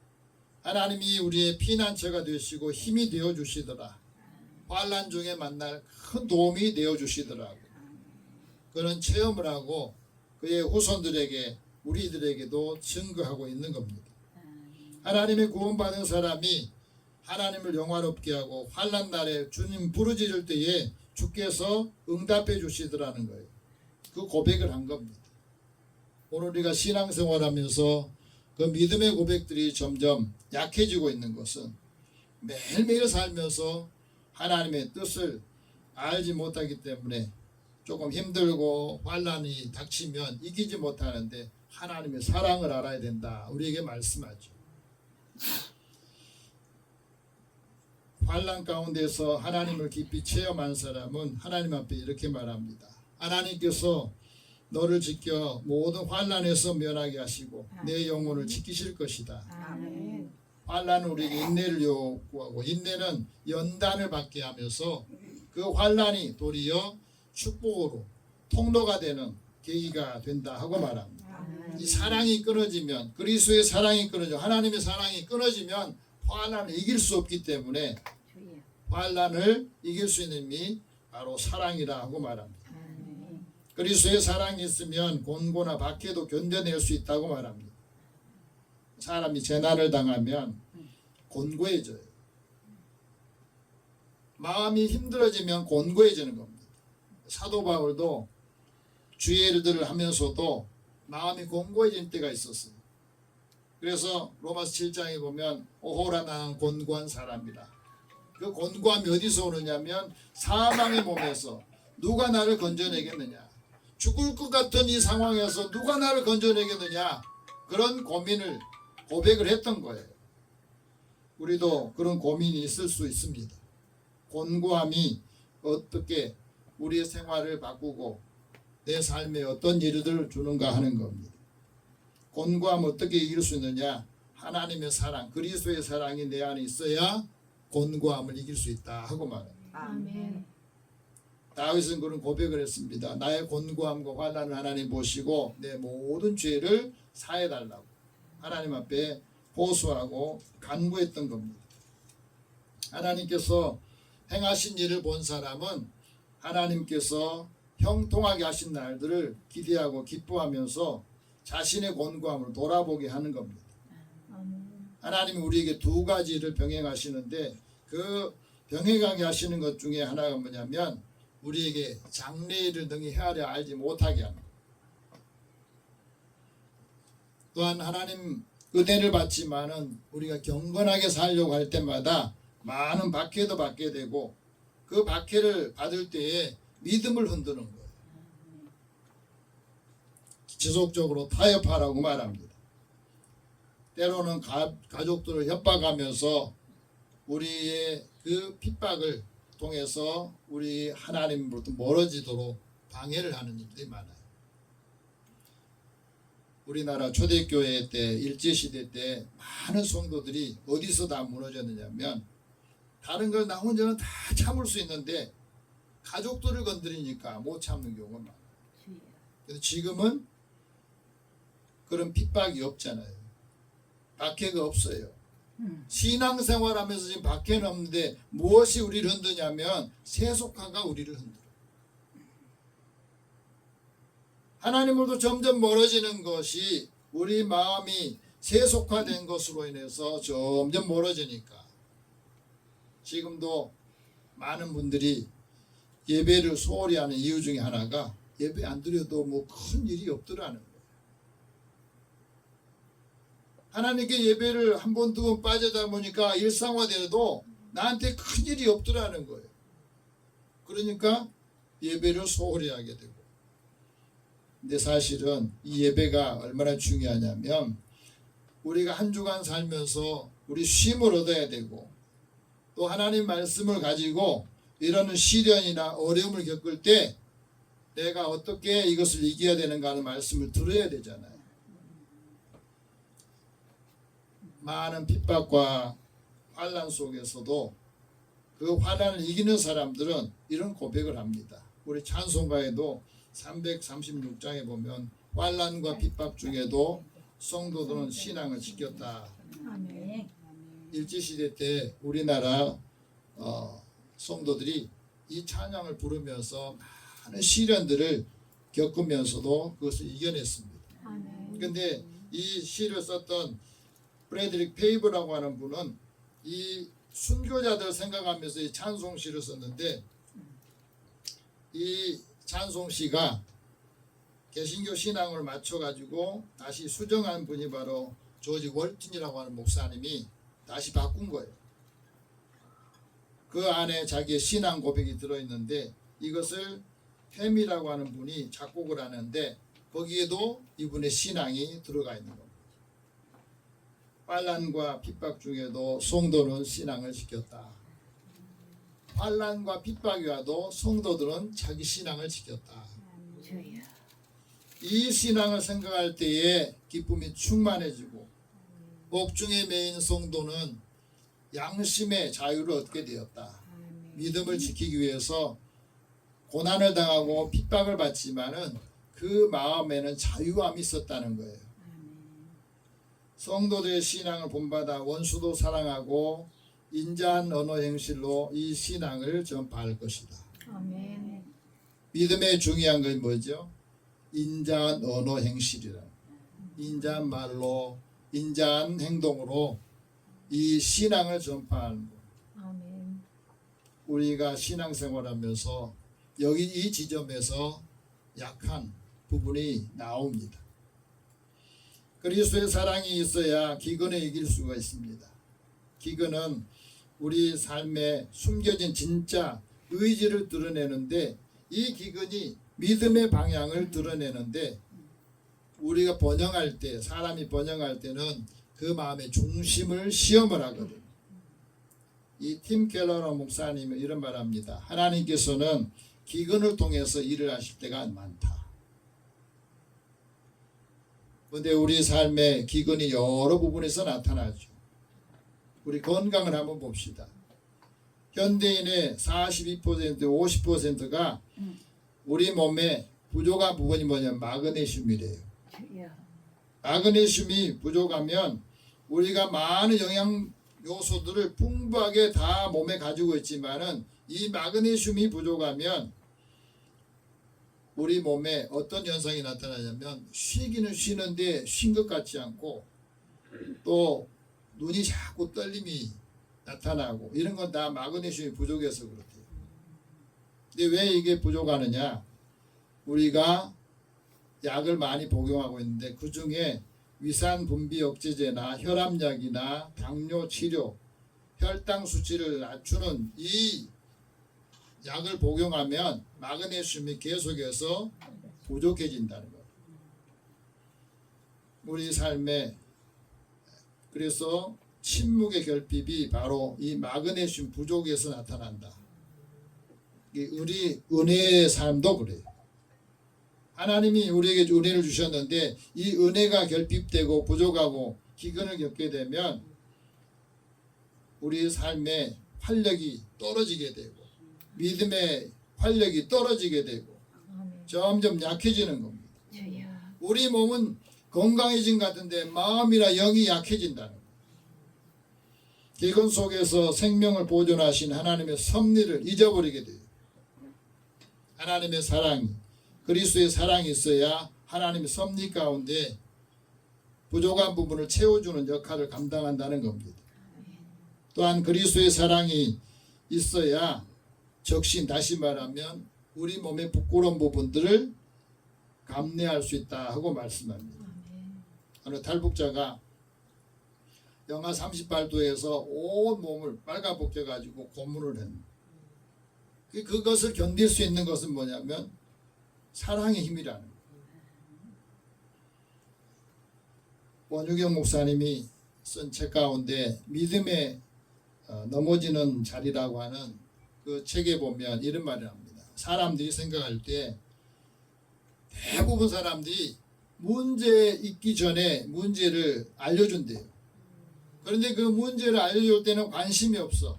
하나님이 우리의 피난처가 되시고 힘이 되어 주시더라. 환난 중에 만날 큰 도움이 되어 주시더라고. 그런 체험을 하고 그의 후손들에게 우리들에게도 증거하고 있는 겁니다. 하나님의 구원받은 사람이 하나님을 영화롭게 하고 환난 날에 주님 부르짖을 때에 주께서 응답해 주시더라는 거예요. 그 고백을 한 겁니다. 오늘 우리가 신앙생활하면서 그 믿음의 고백들이 점점 약해지고 있는 것은 매일매일 살면서 하나님의 뜻을 알지 못하기 때문에 조금 힘들고 환난이 닥치면 이기지 못하는데 하나님의 사랑을 알아야 된다. 우리에게 말씀하죠. 환난 가운데서 하나님을 깊이 체험한 사람은 하나님 앞에 이렇게 말합니다. 하나님께서 너를 지켜 모든 환난에서 면하게 하시고 내 영혼을 지키실 것이다. 아멘. 환난은 우리에게 인내를 요구하고 인내는 연단을 받게 하면서 그 환난이 도리어 축복으로 통로가 되는 계기가 된다 하고 말합니다. 이 사랑이 끊어지면 그리스도의 사랑이 끊어지면 하나님의 사랑이 끊어지면 환난을 이길 수 없기 때문에 환난을 이길 수 있는 힘이 바로 사랑이라 하고 말합니다. 그리스도의 사랑이 있으면 곤고나 박해도 견뎌낼 수 있다고 말합니다. 사람이 재난을 당하면 곤고해져요. 마음이 힘들어지면 곤고해지는 겁니다. 사도 바울도 주의 일들을 하면서도 마음이 곤고해진 때가 있었어요. 그래서 로마서 7장에 보면 오호라 나는 곤고한 사람이라. 그 곤고함이 어디서 오느냐면 사망의 몸에서 누가 나를 건져내겠느냐. 죽을 것 같은 이 상황에서 누가 나를 건져내겠느냐. 그런 고백을 했던 거예요. 우리도 그런 고민이 있을 수 있습니다. 곤고함이 어떻게 우리의 생활을 바꾸고 내 삶에 어떤 일들을 주는가 하는 겁니다. 곤고함 어떻게 이길 수 있느냐? 하나님의 사랑, 그리스도의 사랑이 내 안에 있어야 곤고함을 이길 수 있다 하고 말합니다. 아멘. 다윗은 그런 고백을 했습니다. 나의 곤고함과 환난을 하나님 보시고 내 모든 죄를 사해달라고 하나님 앞에 호소하고 간구했던 겁니다. 하나님께서 행하신 일을 본 사람은 하나님께서 형통하게 하신 날들을 기대하고 기뻐하면서 자신의 곤고함을 돌아보게 하는 겁니다. 하나님이 우리에게 두 가지를 병행하시는데 그 병행하게 하시는 것 중에 하나가 뭐냐면 우리에게 장래일을 능히 헤아려 알지 못하게 하는 것. 또한 하나님 은혜를 받지만은 우리가 경건하게 살려고 할 때마다 많은 박해도 받게 되고 그 박해를 받을 때에 믿음을 흔드는 거예요. 지속적으로 타협하라고 말합니다. 때로는 가족들을 협박하면서 우리의 그 핍박을 통해서 우리 하나님으로부터 멀어지도록 방해를 하는 일들이 많아요. 우리나라 초대교회 때 일제시대 때 많은 성도들이 어디서 다 무너졌느냐면 다른 걸 나 혼자는 다 참을 수 있는데 가족들을 건드리니까 못 참는 경우가 많아요. 그래서 지금은 그런 핍박이 없잖아요. 박해가 없어요. 신앙생활하면서 지금 박해는 없는데 무엇이 우리를 흔드냐면 세속화가 우리를 흔들어요. 하나님으로부터 점점 멀어지는 것이 우리 마음이 세속화된 것으로 인해서 점점 멀어지니까 지금도 많은 분들이 예배를 소홀히 하는 이유 중에 하나가 예배 안 드려도 뭐 큰 일이 없더라는 거예요. 하나님께 예배를 한 번 두 번 빠져다 보니까 일상화되어도 나한테 큰 일이 없더라는 거예요. 그러니까 예배를 소홀히 하게 되고. 근데 사실은 이 예배가 얼마나 중요하냐면 우리가 한 주간 살면서 우리 쉼을 얻어야 되고 또 하나님 말씀을 가지고 이런 시련이나 어려움을 겪을 때 내가 어떻게 이것을 이겨야 되는가 하는 말씀을 들어야 되잖아요. 많은 핍박과 환난 속에서도 그 환난을 이기는 사람들은 이런 고백을 합니다. 우리 찬송가에도 336장에 보면 환난과 핍박 중에도 성도들은 신앙을 지켰다. 아멘. 일제시대 때 우리나라 성도들이 이 찬양을 부르면서 많은 시련들을 겪으면서도 그것을 이겨냈습니다. 그런데 이 시를 썼던 프레드릭 페이브라고 하는 분은 이 순교자들 생각하면서 이 찬송시를 썼는데 이 찬송시가 개신교 신앙을 맞춰가지고 다시 수정한 분이 바로 조지 월튼이라고 하는 목사님이 다시 바꾼 거예요. 그 안에 자기의 신앙 고백이 들어있는데 이것을 햄이라고 하는 분이 작곡을 하는데 거기에도 이분의 신앙이 들어가 있는 겁니다. 환난과 핍박 중에도 성도는 신앙을 지켰다. 환난과 핍박이 와도 성도들은 자기 신앙을 지켰다. 이 신앙을 생각할 때에 기쁨이 충만해지고 복중에 매인 성도는 양심의 자유를 얻게 되었다. 믿음을 지키기 위해서 고난을 당하고 핍박을 받지만은 그 마음에는 자유함이 있었다는 거예요. 성도들의 신앙을 본받아 원수도 사랑하고 인자한 언어 행실로 이 신앙을 전파할 것이다. 아멘. 믿음의 중요한 건 뭐죠? 인자한 언어 행실이라. 인자한 말로 인자한 행동으로 이 신앙을 전파하는 것. 아멘. 우리가 신앙생활하면서 여기 이 지점에서 약한 부분이 나옵니다. 그리스도의 사랑이 있어야 기근에 이길 수가 있습니다. 기근은 우리 삶에 숨겨진 진짜 의지를 드러내는데 이 기근이 믿음의 방향을 드러내는데 우리가 번영할 때 사람이 번영할 때는 그 마음의 중심을 시험을 하거든요. 이 팀 켈러러 목사님은 이런 말합니다. 하나님께서는 기근을 통해서 일을 하실 때가 많다. 그런데 우리 삶의 기근이 여러 부분에서 나타나죠. 우리 건강을 한번 봅시다. 현대인의 42% 50%가 우리 몸에 부족한 부분이 뭐냐면 마그네슘이래요. 마그네슘이 부족하면 우리가 많은 영양 요소들을 풍부하게 다 몸에 가지고 있지만은 이 마그네슘이 부족하면 우리 몸에 어떤 현상이 나타나냐면 쉬기는 쉬는데 쉰 것 같지 않고 또 눈이 자꾸 떨림이 나타나고 이런 건 다 마그네슘이 부족해서 그렇대요. 근데 왜 이게 부족하느냐? 우리가 약을 많이 복용하고 있는데 그 중에 위산 분비 억제제나 혈압약이나 당뇨 치료, 혈당 수치를 낮추는 이 약을 복용하면 마그네슘이 계속해서 부족해진다는 거예요. 우리 삶에 그래서 침묵의 결핍이 바로 이 마그네슘 부족에서 나타난다. 우리 은혜의 삶도 그래요. 하나님이 우리에게 은혜를 주셨는데 이 은혜가 결핍되고 부족하고 기근을 겪게 되면 우리 삶의 활력이 떨어지게 되고 믿음의 활력이 떨어지게 되고 점점 약해지는 겁니다. 우리 몸은 건강해진 것 같은데 마음이나 영이 약해진다는 거예요. 기근 속에서 생명을 보존하신 하나님의 섭리를 잊어버리게 돼요. 하나님의 사랑이 그리스도의 사랑이 있어야 하나님의 섭리 가운데 부족한 부분을 채워주는 역할을 감당한다는 겁니다. 또한 그리스도의 사랑이 있어야 적신 다시 말하면 우리 몸의 부끄러운 부분들을 감내할 수 있다 하고 말씀합니다. 어느 탈북자가 영하 38도에서 온 몸을 빨가벗겨 가지고 고문을 했는데 그것을 견딜 수 있는 것은 뭐냐면 사랑의 힘이라는 거예요. 원유경 목사님이 쓴 책 가운데 믿음의 넘어지는 자리라고 하는 그 책에 보면 이런 말을 합니다. 사람들이 생각할 때 대부분 사람들이 문제 있기 전에 문제를 알려준대요. 그런데 그 문제를 알려줄 때는 관심이 없어.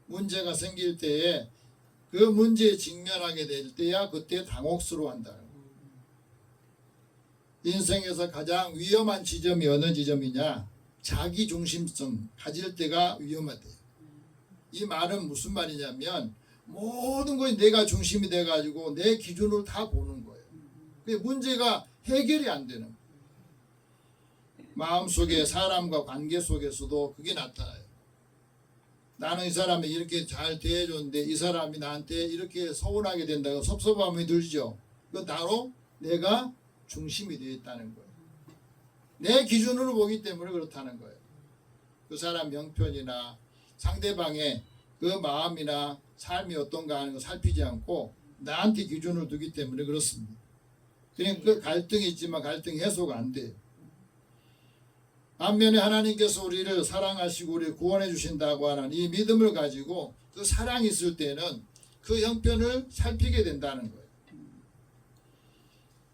문제가 생길 때에 그 문제에 직면하게 될 때야 그때 당혹스러워한다. 인생에서 가장 위험한 지점이 어느 지점이냐? 자기 중심성 가질 때가 위험하대요. 이 말은 무슨 말이냐면 모든 것이 내가 중심이 돼가지고 내 기준으로 다 보는 거예요. 그게 문제가 해결이 안 되는 거예요. 마음속에 사람과 관계 속에서도 그게 나타나요. 나는 이 사람이 이렇게 잘 대해줬는데 이 사람이 나한테 이렇게 서운하게 된다고 섭섭함이 들죠. 그건 바로 내가 중심이 되어 있다는 거예요. 내 기준으로 보기 때문에 그렇다는 거예요. 그 사람 형편이나 상대방의 그 마음이나 삶이 어떤가 하는 거 살피지 않고 나한테 기준을 두기 때문에 그렇습니다. 그러니까 그 갈등이 있지만 갈등이 해소가 안 돼요. 반면에 하나님께서 우리를 사랑하시고 우리를 구원해 주신다고 하는 이 믿음을 가지고 그 사랑이 있을 때는 그 형편을 살피게 된다는 거예요.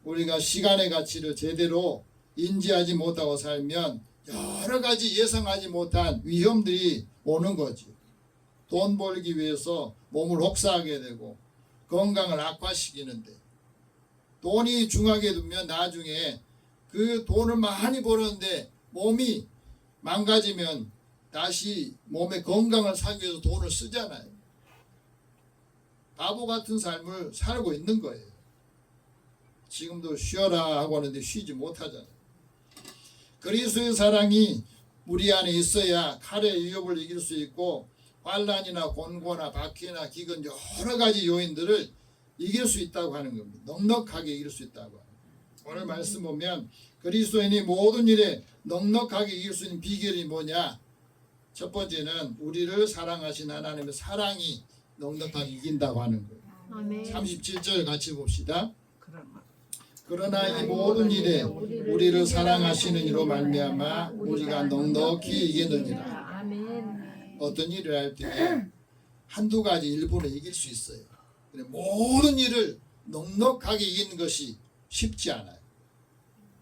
우리가 시간의 가치를 제대로 인지하지 못하고 살면 여러 가지 예상하지 못한 위험들이 오는 거지. 돈 벌기 위해서 몸을 혹사하게 되고 건강을 악화시키는데 돈이 중하게 두면 나중에 그 돈을 많이 벌었는데 몸이 망가지면 다시 몸의 건강을 살기 위해서 돈을 쓰잖아요. 바보 같은 삶을 살고 있는 거예요. 지금도 쉬어라 하고 하는데 쉬지 못하잖아요. 그리스도의 사랑이 우리 안에 있어야 칼의 위협을 이길 수 있고 환난이나 곤고나 박해나 기근 여러 가지 요인들을 이길 수 있다고 하는 겁니다. 넉넉하게 이길 수 있다고 합니다. 오늘 말씀 보면 그리스도인이 모든 일에 넉넉하게 이길 수 있는 비결이 뭐냐? 첫 번째는 우리를 사랑하신 하나님의 사랑이 넉넉하게 이긴다고 하는 거예요. 아멘. 37절 같이 봅시다. 그러나 이 모든 일에 우리를 사랑하시는 이로 말미암아 우리가 넉넉히 이기느니라. 아멘. 어떤 일을 할 때 한두 가지 일부는 이길 수 있어요. 모든 일을 넉넉하게 이기는 것이 쉽지 않아요.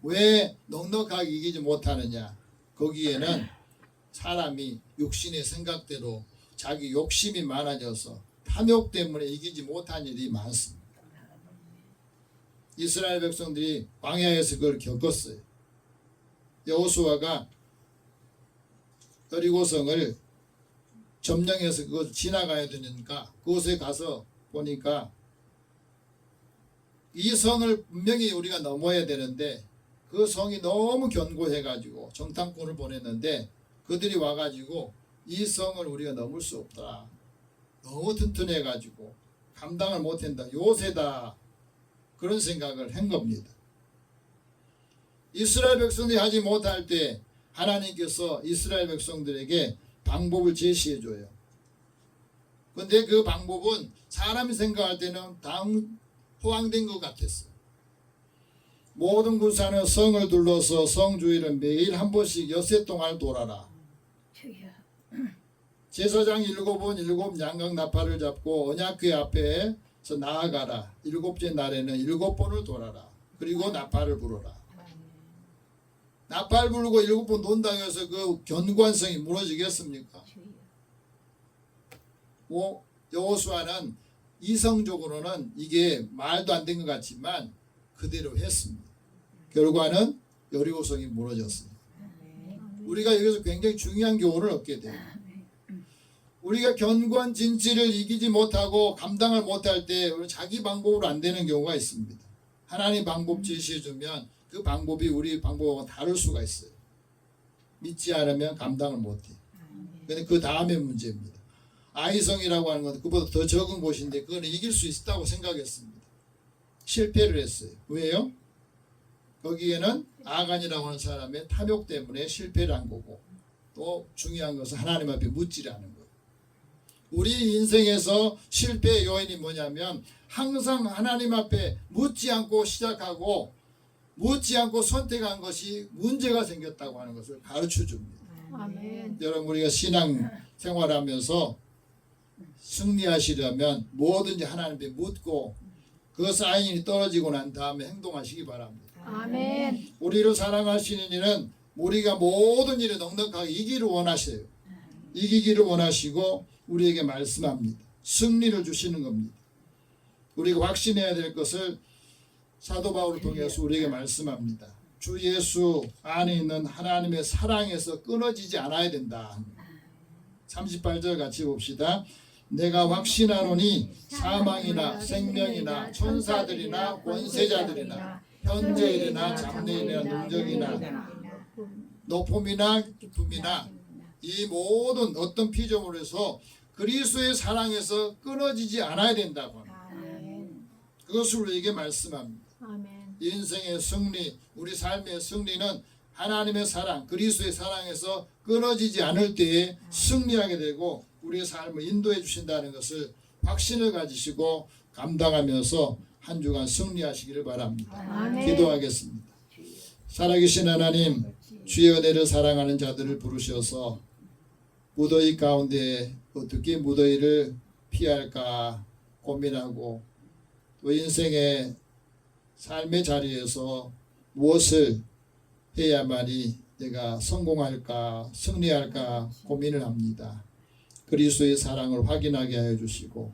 왜 넉넉하게 이기지 못하느냐? 거기에는 사람이 육신의 생각대로 자기 욕심이 많아져서 탐욕 때문에 이기지 못한 일이 많습니다. 이스라엘 백성들이 광야에서 그걸 겪었어요. 여호수아가 여리고성을 점령해서 그것을 지나가야 되니까 그곳에 가서 보니까 이 성을 분명히 우리가 넘어야 되는데 그 성이 너무 견고해가지고 정탐꾼을 보냈는데 그들이 와가지고 이 성을 우리가 넘을 수 없다. 너무 튼튼해가지고 감당을 못한다. 요새다. 그런 생각을 한 겁니다. 이스라엘 백성들이 하지 못할 때 하나님께서 이스라엘 백성들에게 방법을 제시해줘요. 근데 그 방법은 사람이 생각할 때는 호황된 것 같았어요. 모든 군사는 성을 둘러서 성 주위를 매일 한 번씩 엿새 동안 돌아라. 제사장 7은 7 양각 나팔을 잡고 언약궤 앞에서 나아가라. 7째 날에는 7번을 돌아라. 그리고 나팔을 불어라. 나팔 불고 7번 논다고 해서 그 견고한 성이 무너지겠습니까? 여호수아는 이성적으로는 이게 말도 안 된 것 같지만 그대로 했습니다. 결과는 여리고성이 무너졌습니다. 우리가 여기서 굉장히 중요한 교훈을 얻게 돼요. 우리가 견고한 진치를 이기지 못하고 감당을 못할 때 우리 자기 방법으로 안 되는 경우가 있습니다. 하나님 방법 제시해주면 그 방법이 우리 방법과 다를 수가 있어요. 믿지 않으면 감당을 못해. 근데 그 다음에 문제입니다. 아이성이라고 하는 건 그보다 더 적은 곳인데 그건 이길 수 있다고 생각했습니다. 실패를 했어요. 왜요? 거기에는 아간이라고 하는 사람의 탐욕 때문에 실패를 한 거고 또 중요한 것은 하나님 앞에 묻지 않은 거예요. 우리 인생에서 실패의 요인이 뭐냐면 항상 하나님 앞에 묻지 않고 시작하고 묻지 않고 선택한 것이 문제가 생겼다고 하는 것을 가르쳐 줍니다. 아멘. 여러분 우리가 신앙 생활하면서 승리하시려면 뭐든지 하나님께 묻고 그 사인이 떨어지고 난 다음에 행동하시기 바랍니다. 아멘. 우리를 사랑하시는 이는 우리가 모든 일에 넉넉하게 이기를 원하셔요. 이기기를 원하시고 우리에게 말씀합니다. 승리를 주시는 겁니다. 우리가 확신해야 될 것을 사도 바울을 통해서 우리에게 말씀합니다. 주 예수 안에 있는 하나님의 사랑에서 끊어지지 않아야 된다. 38절 같이 봅시다. 내가 확신하노니 사망이나 생명이나 천사들이나 권세자들이나 현재일이나 장래일이나 능력이나 높음이나 깊음이나 이 모든 어떤 피조물로 해서 그리스도의 사랑에서 끊어지지 않아야 된다고 합니다. 아멘. 그것을 우리에게 말씀합니다. 아멘. 인생의 승리, 우리 삶의 승리는 하나님의 사랑, 그리스도의 사랑에서 끊어지지 않을 때에 승리하게 되고 우리의 삶을 인도해 주신다는 것을 확신을 가지시고 감당하면서 한 주간 승리하시기를 바랍니다. 아멘. 기도하겠습니다. 살아계신 하나님, 주의 은혜를 사랑하는 자들을 부르셔서 무더위 가운데 어떻게 무더위를 피할까 고민하고 또 인생의 삶의 자리에서 무엇을 해야만이 내가 성공할까 승리할까 고민을 합니다. 그리스도의 사랑을 확인하게 하여 주시고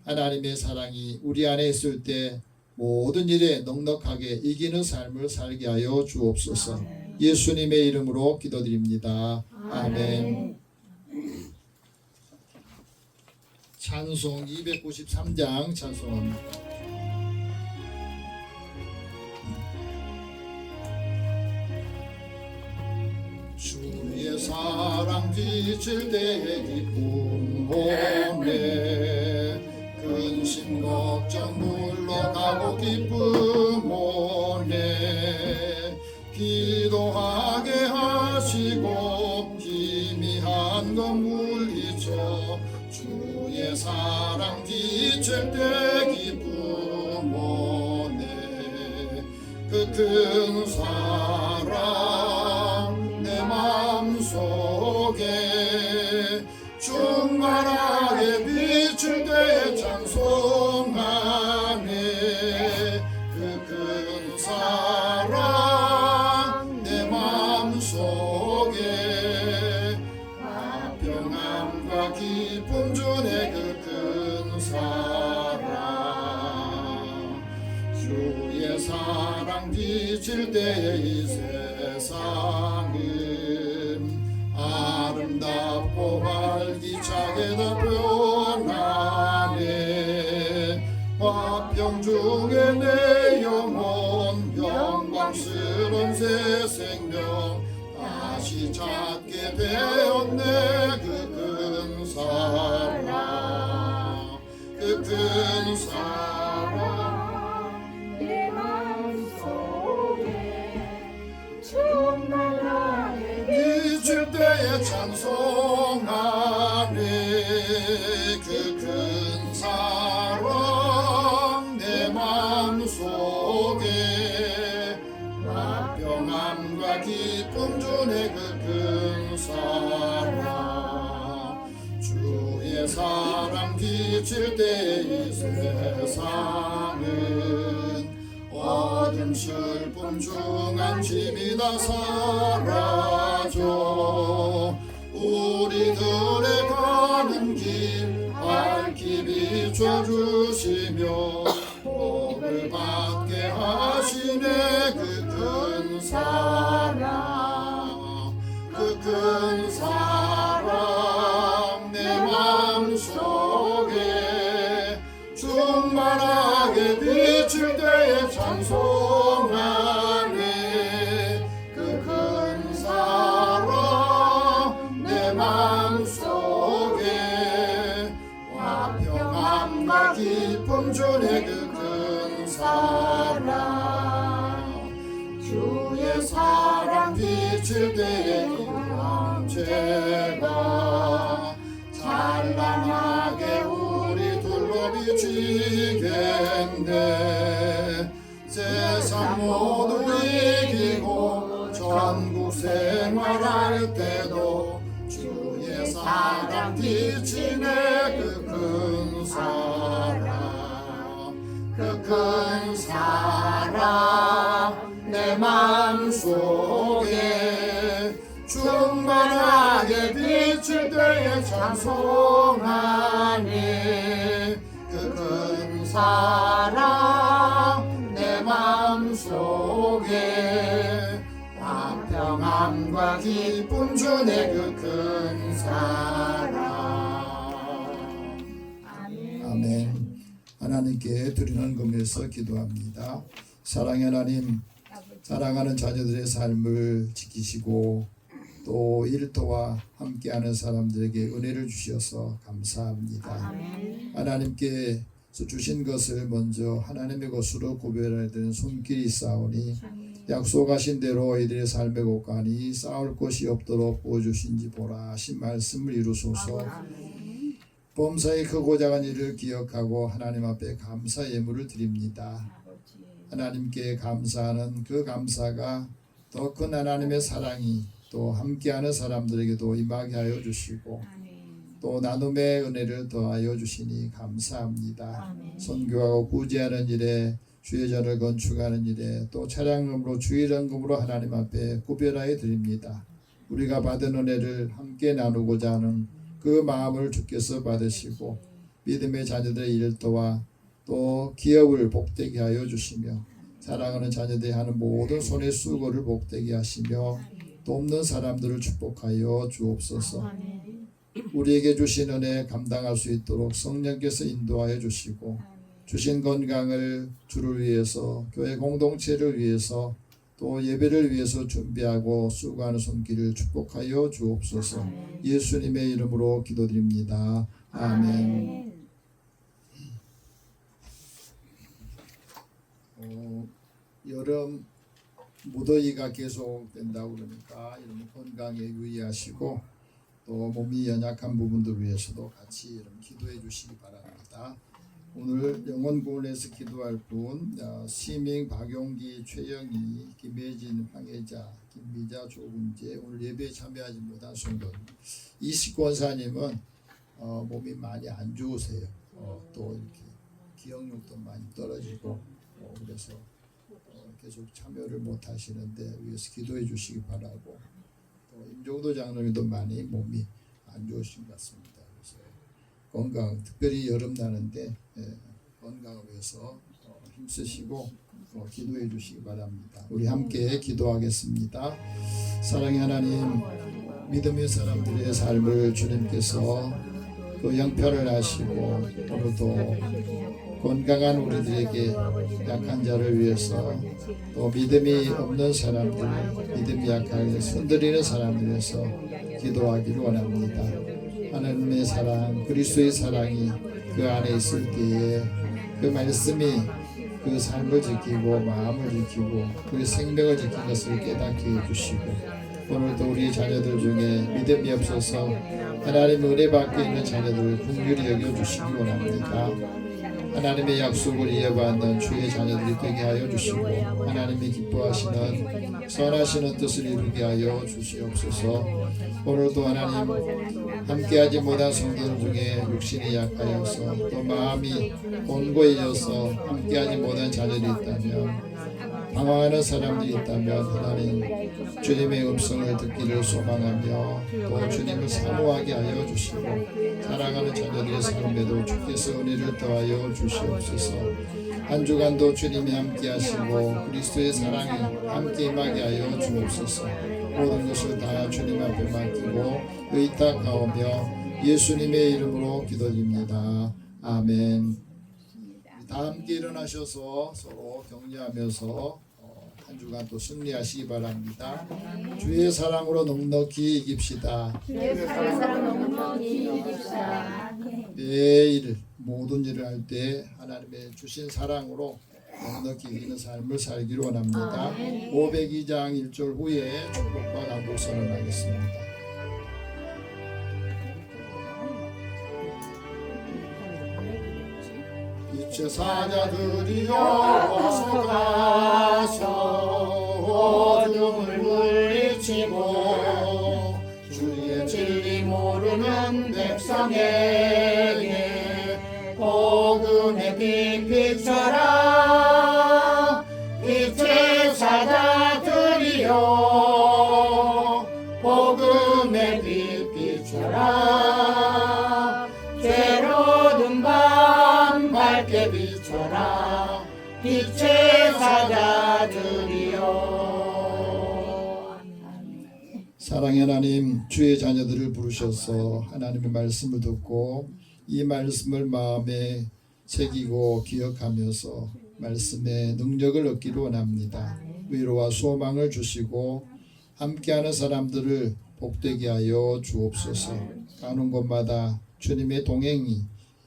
하나님의 사랑이 우리 안에 있을 때 모든 일에 넉넉하게 이기는 삶을 살게 하여 주옵소서. 예수님의 이름으로 기도드립니다. 아멘. 찬송 293장 찬송합니다. 주의 사랑 비칠 때의 기쁨 오네 근심 걱정 물러가고 기쁨 오네 기도하게 하시고 희미한 것 물리쳐 주의 사랑 비칠 때 기쁨 오네 그 큰 사랑 내 마음속에 충만하게 비출 때 찬송하네 그 큰 사랑 내 마음속에 평안과 기쁨 아름답고 활기차게도 변하네. 화평 중에 내 영혼 영광스러운 새 생명 다시 찾게 되었네. 그 큰 사랑 그 큰 사랑 내 마음속에 충만하게 비출 때에 찬송하네. 그 큰 사랑 내 마음속에 화평함과 기쁨 주네. 그 큰 사랑 주의 사랑 비칠 때 이 세상은 어둠 슬픔 중한 짐이 다 사라져. 우리들의 가는 길 밝히 비춰주시며 복을 받게 하시네. 그 큰 사랑 그 큰 사랑 내 마음속에 충만하게 비칠 때에 찬송하네. 그 큰 사랑 내 마음속에 화평함과 기쁨 주네. 그 큰 사랑 주의 사랑 비칠 때에 형제가 찬란하게 우리 둘러 비치겠네. 세상 모두 이기고 전국 생활할 때도 주의 사랑 비치네. 그 큰 사랑 그 큰 사랑 내 마음속에 충만하게 비칠 때에 찬송하네. 그 큰 사랑 내 마음속에 화평함과 기쁨 주네. 그 큰 사랑. 아멘. 하나님께 드리는 금에서 기도합니다. 사랑의 하나님, 사랑하는 자녀들의 삶을 지키시고 또 일터와 함께하는 사람들에게 은혜를 주셔서 감사합니다. 하나님께 주신 것을 먼저 하나님의 것으로 구별해야 되는 손길이 있사오니 약속하신 대로 이들의 삶의 곳간이 싸울 곳이 없도록 보여주신지 보라 하신 말씀을 이루소서. 범사의 크고 작은 일을 기억하고 하나님 앞에 감사 예물을 드립니다. 하나님께 감사하는 그 감사가 더 큰 하나님의 사랑이 또 함께하는 사람들에게도 임하게 하여 주시고 또 나눔의 은혜를 더하여 주시니 감사합니다. 선교하고 구제하는 일에 주의전을 건축하는 일에 또 차량금으로 주일연금으로 하나님 앞에 구별하여 드립니다. 우리가 받은 은혜를 함께 나누고자 하는 그 마음을 주께서 받으시고 믿음의 자녀들의 일터와 또 기업을 복되게 하여 주시며 사랑하는 자녀들이 하는 모든 손의 수고를 복되게 하시며 또 없는 사람들을 축복하여 주옵소서. 우리에게 주신 은혜 감당할 수 있도록 성령께서 인도하여 주시고 주신 건강을 주를 위해서 교회 공동체를 위해서 또 예배를 위해서 준비하고 수고하는 손길을 축복하여 주옵소서. 예수님의 이름으로 기도드립니다. 아멘. 여름 무더위가 계속된다고 그러니까 여러분 건강에 유의하시고 또 몸이 연약한 부분들 위해서도 같이 여러분 기도해 주시기 바랍니다. 오늘 영원군에서 기도할 분 시밍, 박용기, 최영희, 김혜진, 황혜자, 김미자, 조금재 오늘 예배에 참여하지 못한 성도 이식권사님은 몸이 많이 안 좋으세요. 또 이렇게 기억력도 많이 떨어지고 그래서 계속 참여를 못 하시는데 위해서 기도해 주시기 바라고 또 임종도 장로님도 많이 몸이 안 좋으신 것 같습니다. 그래서 건강 특별히 여름 나는데 건강을 위해서 힘쓰시고 기도해 주시기 바랍니다. 우리 함께 기도하겠습니다. 사랑의 하나님, 믿음의 사람들의 삶을 주님께서 그 형편을 하시고 오늘도 건강한 우리들에게 약한 자를 위해서 또 믿음이 없는 사람들, 믿음이 약하게 손들이는 사람들 위해서 기도하기를 원합니다. 하나님의 사랑, 그리스도의 사랑이 그 안에 있을 때에 그 말씀이 그 삶을 지키고 마음을 지키고 그 생명을 지킨 것을 깨닫게 해주시고 오늘도 우리 자녀들 중에 믿음이 없어서 하나님의 은혜 받고 있는 자녀들을 긍휼히 여겨주시기 원합니다. 하나님의 약속을 이어받는 주의 자녀들이 되게 하여 주시고 하나님이 기뻐하시는 선하시는 뜻을 이루게 하여 주시옵소서. 오늘도 하나님 함께하지 못한 성도들 중에 육신이 약하여서 또 마음이 곤고해져서 함께하지 못한 자녀들이 있다면 방황하는 사람들이 있다면 하나님 주님의 음성을 듣기를 소망하며 또 주님을 사모하게 하여 주시고 사랑하는 자녀들의 삶에도 주께서 은혜를 더하여 주시옵소서. 한 주간도 주님이 함께 하시고 그리스도의 사랑이 함께 임하게 하여 주옵소서. 모든 것을 다 주님 앞에 맡기고 의탁하오며 예수님의 이름으로 기도드립니다. 아멘. 다 함께 일어나셔서 서로 격려하면서 한 주간 또 승리하시기 바랍니다. 주의 사랑으로 넉넉히 이깁시다. 매일 모든 일을 할 때 하나님의 주신 사랑으로 넉넉히 이기는 삶을 살기를 원합니다. 502장 1절 후에 축복과 간구 선언하겠습니다. 이체 사자들이여 어서 가서 어둠을 물리치고 주의 진리 모르는 백성에게 복음의 빛 비춰라. 빛의 사자들이여 복음의 빛 비춰라. 죄로든 밤 밝게 비춰라. 빛의 사자들이여. 사랑의 하나님, 주의 자녀들을 부르셔서 하나님의 말씀을 듣고 이 말씀을 마음에 새기고 기억하면서 말씀의 능력을 얻기를 원합니다. 위로와 소망을 주시고 함께하는 사람들을 복되게 하여 주옵소서. 가는 곳마다 주님의 동행이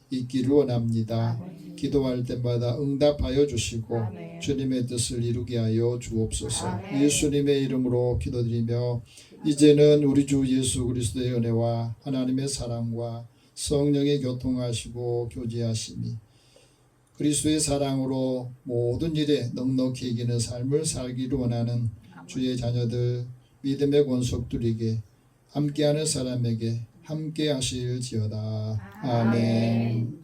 있기를 원합니다. 기도할 때마다 응답하여 주시고 주님의 뜻을 이루게 하여 주옵소서. 예수님의 이름으로 기도드리며 이제는 우리 주 예수 그리스도의 은혜와 하나님의 사랑과 성령의 교통하시고 교제하심이 그리스도의 사랑으로 모든 일에 넉넉히 이기는 삶을 살기를 원하는 주의 자녀들 믿음의 권속들에게 함께하는 사람에게 함께 하실지어다. 아멘.